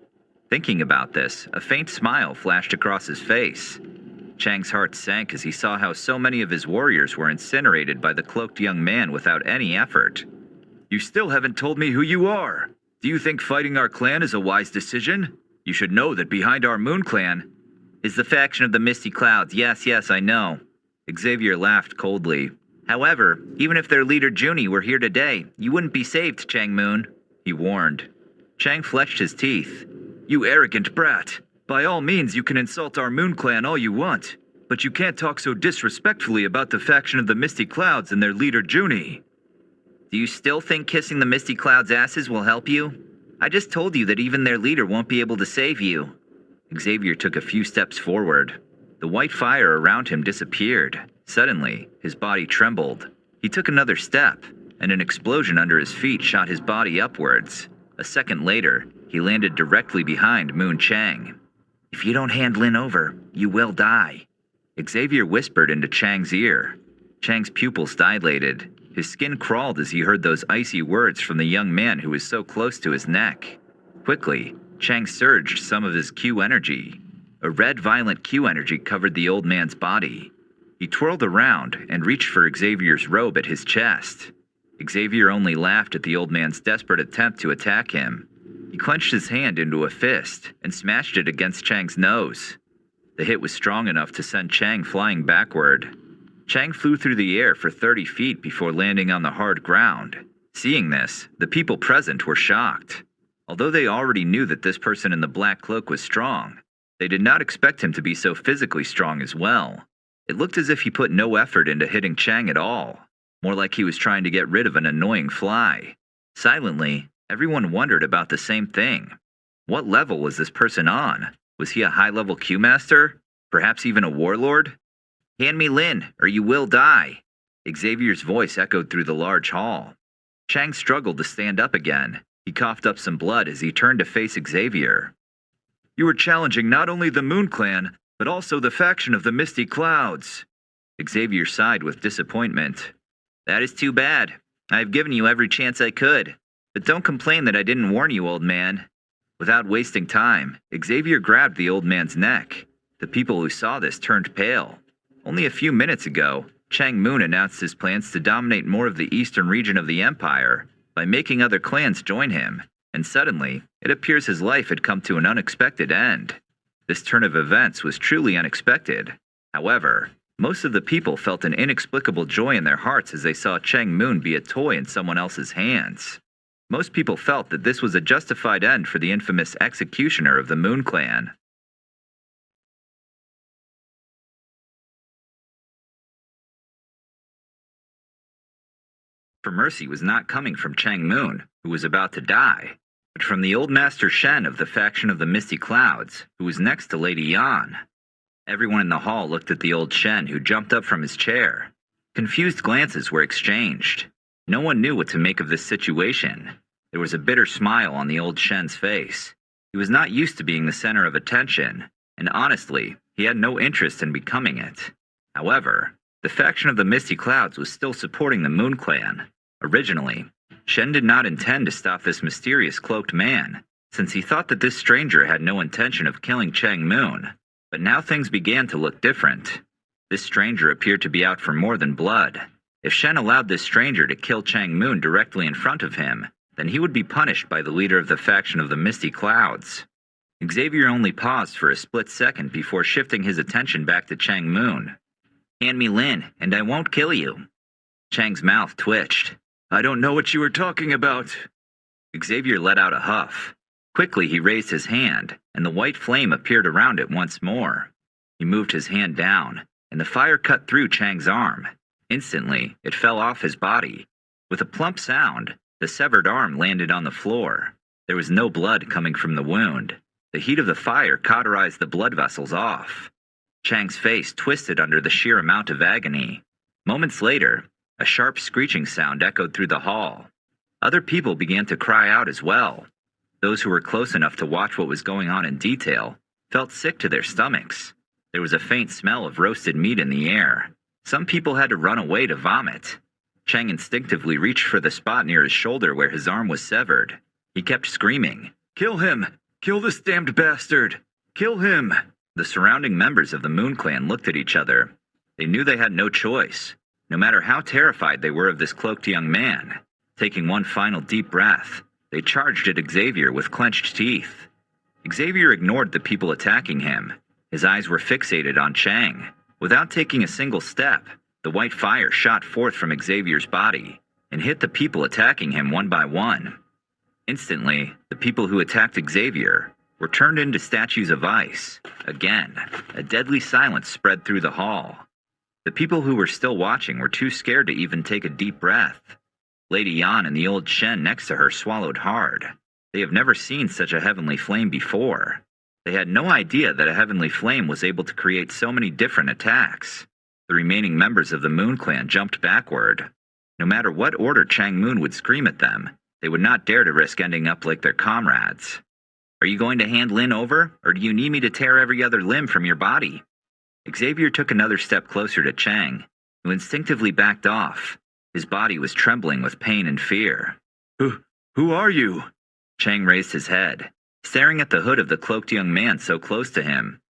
Thinking about this, a faint smile flashed across his face. Chang's heart sank as he saw how so many of his warriors were incinerated by the cloaked young man without any effort. You still haven't told me who you are. Do you think fighting our clan is a wise decision? You should know that behind our Moon Clan is the faction of the Misty Clouds. Yes, I know. Xavier laughed coldly. However, even if their leader Junie were here today, you wouldn't be saved, Chang Moon, he warned. Chang flexed his teeth. You arrogant brat. By all means, you can insult our Moon Clan all you want, but you can't talk so disrespectfully about the faction of the Misty Clouds and their leader Junie. Do you still think kissing the Misty Clouds' asses will help you? I just told you that even their leader won't be able to save you. Xavier took a few steps forward. The white fire around him disappeared. Suddenly, his body trembled. He took another step, and an explosion under his feet shot his body upwards. A second later, he landed directly behind Moon Chang. If you don't hand Lin over, you will die. Xavier whispered into Chang's ear. Chang's pupils dilated. His skin crawled as he heard those icy words from the young man who was so close to his neck. Quickly, Chang surged some of his Q energy. A red violent Q energy covered the old man's body. He twirled around and reached for Xavier's robe at his chest. Xavier only laughed at the old man's desperate attempt to attack him. He clenched his hand into a fist and smashed it against Chang's nose. The hit was strong enough to send Chang flying backward. Chang flew through the air for 30 feet before landing on the hard ground. Seeing this, the people present were shocked. Although they already knew that this person in the black cloak was strong, they did not expect him to be so physically strong as well. It looked as if he put no effort into hitting Chang at all, more like he was trying to get rid of an annoying fly. Silently, everyone wondered about the same thing. What level was this person on? Was he a high-level Q-master? Perhaps even a warlord? "Hand me Lin, or you will die." Xavier's voice echoed through the large hall. Chang struggled to stand up again. He coughed up some blood as he turned to face Xavier. "You were challenging not only the Moon Clan, but also the faction of the Misty Clouds." Xavier sighed with disappointment. "That is too bad. I have given you every chance I could. But don't complain that I didn't warn you, old man." Without wasting time, Xavier grabbed the old man's neck. The people who saw this turned pale. Only a few minutes ago, Chang Moon announced his plans to dominate more of the eastern region of the empire by making other clans join him, and suddenly, it appears his life had come to an unexpected end. This turn of events was truly unexpected. However, most of the people felt an inexplicable joy in their hearts as they saw Chang Moon be a toy in someone else's hands. Most people felt that this was a justified end for the infamous executioner of the Moon Clan. For mercy was not coming from Chang Moon, who was about to die, but from the old Master Shen of the faction of the Misty Clouds, who was next to Lady Yan. Everyone in the hall looked at the old Shen, who jumped up from his chair. Confused glances were exchanged. No one knew what to make of this situation. There was a bitter smile on the old Shen's face. He was not used to being the center of attention, and honestly, he had no interest in becoming it. However, the faction of the Misty Clouds was still supporting the Moon Clan. Originally, Shen did not intend to stop this mysterious cloaked man, since he thought that this stranger had no intention of killing Chang Moon. But now things began to look different. This stranger appeared to be out for more than blood. If Shen allowed this stranger to kill Chang Moon directly in front of him, then he would be punished by the leader of the faction of the Misty Clouds. Xavier only paused for a split second before shifting his attention back to Chang Moon. "Hand me Lin, and I won't kill you." Chang's mouth twitched. "I don't know what you were talking about." Xavier let out a huff. Quickly he raised his hand, and the white flame appeared around it once more. He moved his hand down, and the fire cut through Chang's arm. Instantly, it fell off his body. With a plump sound, the severed arm landed on the floor. There was no blood coming from the wound. The heat of the fire cauterized the blood vessels off. Chang's face twisted under the sheer amount of agony. Moments later, a sharp screeching sound echoed through the hall. Other people began to cry out as well. Those who were close enough to watch what was going on in detail felt sick to their stomachs. There was a faint smell of roasted meat in the air. Some people had to run away to vomit. Chang instinctively reached for the spot near his shoulder where his arm was severed. He kept screaming, "Kill him! Kill this damned bastard! Kill him!" The surrounding members of the Moon Clan looked at each other. They knew they had no choice, no matter how terrified they were of this cloaked young man. Taking one final deep breath, they charged at Xavier with clenched teeth. Xavier ignored the people attacking him. His eyes were fixated on Chang. Without taking a single step, the white fire shot forth from Xavier's body and hit the people attacking him one by one. Instantly, the people who attacked Xavier were turned into statues of ice. Again, a deadly silence spread through the hall. The people who were still watching were too scared to even take a deep breath. Lady Yan and the old Shen next to her swallowed hard. They have never seen such a heavenly flame before. They had no idea that a heavenly flame was able to create so many different attacks. The remaining members of the Moon Clan jumped backward. No matter what order Chang Moon would scream at them, they would not dare to risk ending up like their comrades. "Are you going to hand Lin over, or do you need me to tear every other limb from your body?" Xavier took another step closer to Chang, who instinctively backed off. His body was trembling with pain and fear. Who are you?" Chang raised his head, staring at the hood of the cloaked young man so close to him.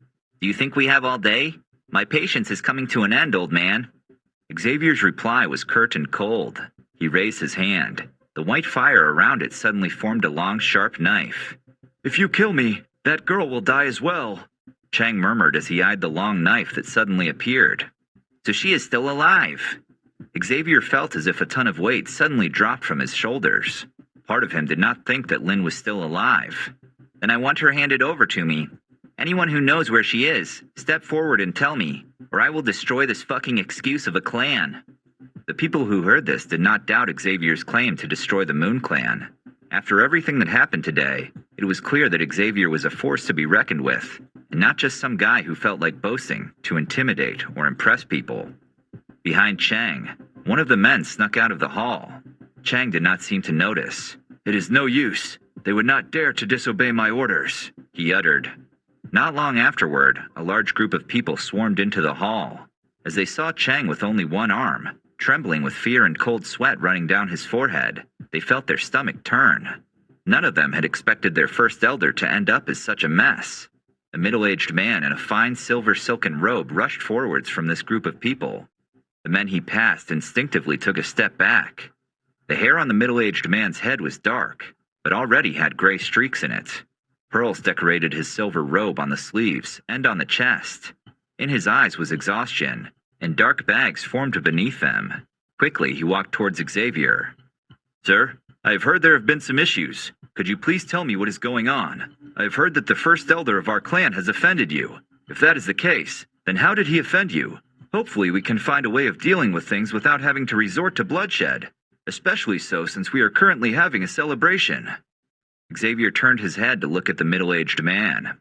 "Do you think we have all day? My patience is coming to an end, old man." Xavier's reply was curt and cold. He raised his hand. The white fire around it suddenly formed a long, sharp knife. "If you kill me, that girl will die as well," Chang murmured as he eyed the long knife that suddenly appeared. "So she is still alive." Xavier felt as if a ton of weight suddenly dropped from his shoulders. Part of him did not think that Lynn was still alive. "Then I want her handed over to me. Anyone who knows where she is, step forward and tell me, or I will destroy this fucking excuse of a clan." The people who heard this did not doubt Xavier's claim to destroy the Moon Clan. After everything that happened today, it was clear that Xavier was a force to be reckoned with, and not just some guy who felt like boasting to intimidate or impress people. Behind Chang, one of the men snuck out of the hall. Chang did not seem to notice. "It is no use. They would not dare to disobey my orders," he uttered. Not long afterward, a large group of people swarmed into the hall. As they saw Chang with only one arm, trembling with fear and cold sweat running down his forehead, they felt their stomach turn. None of them had expected their first elder to end up as such a mess. A middle-aged man in a fine silver silken robe rushed forwards from this group of people. The men he passed instinctively took a step back. The hair on the middle-aged man's head was dark, but already had gray streaks in it. Pearls decorated his silver robe on the sleeves and on the chest. In his eyes was exhaustion, and dark bags formed beneath them. Quickly, he walked towards Xavier. "Sir, I have heard there have been some issues. Could you please tell me what is going on? I have heard that the first elder of our clan has offended you. If that is the case, then how did he offend you? Hopefully we can find a way of dealing with things without having to resort to bloodshed, especially so since we are currently having a celebration." Xavier turned his head to look at the middle-aged man.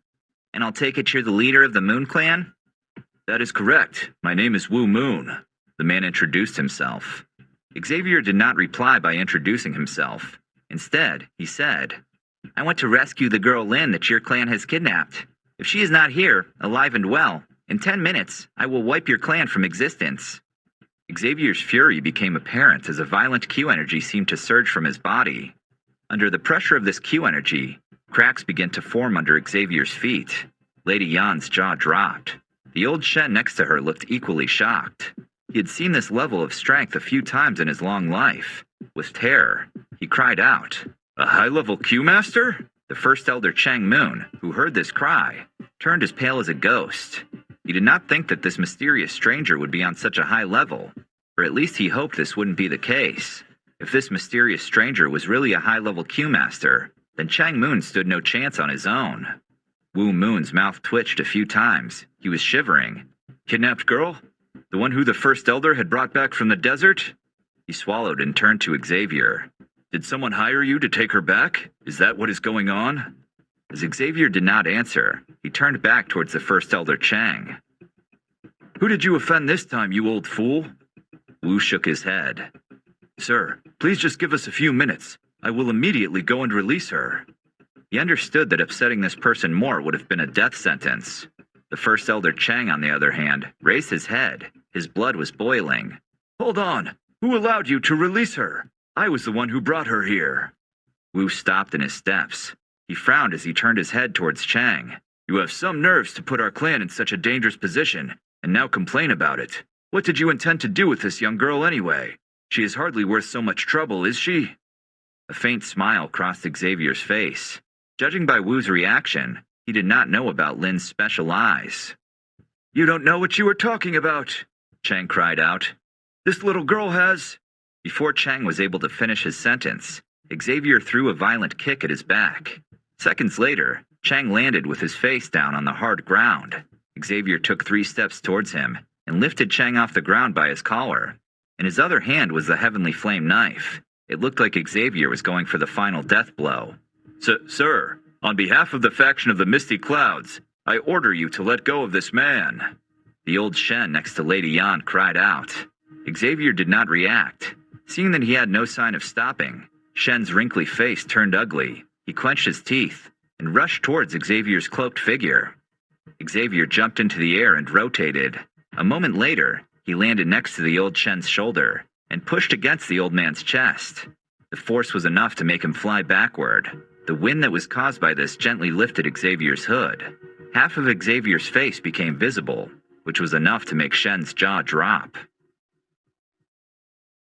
"And I'll take it you're the leader of the Moon Clan?" "That is correct. My name is Wu Moon." The man introduced himself. Xavier did not reply by introducing himself. Instead, he said, "I want to rescue the girl Lynn that your clan has kidnapped. If she is not here, alive and well, in 10 minutes, I will wipe your clan from existence." Xavier's fury became apparent as a violent Q energy seemed to surge from his body. Under the pressure of this Q energy, cracks began to form under Xavier's feet. Lady Yan's jaw dropped. The old Shen next to her looked equally shocked. He had seen this level of strength a few times in his long life. With terror, he cried out, "A high-level Q-master?" The first elder Chang Moon, who heard this cry, turned as pale as a ghost. He did not think that this mysterious stranger would be on such a high level, or at least he hoped this wouldn't be the case. If this mysterious stranger was really a high-level Q-master, then Chang Moon stood no chance on his own. Wu Moon's mouth twitched a few times. He was shivering. "Kidnapped girl? The one who the first elder had brought back from the desert?" He swallowed and turned to Xavier. "Did someone hire you to take her back? Is that what is going on?" As Xavier did not answer, he turned back towards the first elder Chang. "Who did you offend this time, you old fool?" Wu shook his head. "Sir, please just give us a few minutes. I will immediately go and release her." He understood that upsetting this person more would have been a death sentence. The first elder Chang, on the other hand, raised his head. His blood was boiling. "Hold on! Who allowed you to release her? I was the one who brought her here." Wu stopped in his steps. He frowned as he turned his head towards Chang. "You have some nerves to put our clan in such a dangerous position, and now complain about it. What did you intend to do with this young girl anyway? She is hardly worth so much trouble, is she?" A faint smile crossed Xavier's face. Judging by Wu's reaction, he did not know about Lin's special eyes. "You don't know what you are talking about," Chang cried out. "This little girl has—" Before Chang was able to finish his sentence, Xavier threw a violent kick at his back. Seconds later, Chang landed with his face down on the hard ground. Xavier took 3 steps towards him and lifted Chang off the ground by his collar. In his other hand was the heavenly flame knife. It looked like Xavier was going for the final death blow. Sir, on behalf of the faction of the Misty Clouds, I order you to let go of this man." The old Shen next to Lady Yan cried out. Xavier did not react. Seeing that he had no sign of stopping, Shen's wrinkly face turned ugly. He clenched his teeth and rushed towards Xavier's cloaked figure. Xavier jumped into the air and rotated. A moment later, he landed next to the old Shen's shoulder and pushed against the old man's chest. The force was enough to make him fly backward. The wind that was caused by this gently lifted Xavier's hood. Half of Xavier's face became visible, which was enough to make Shen's jaw drop.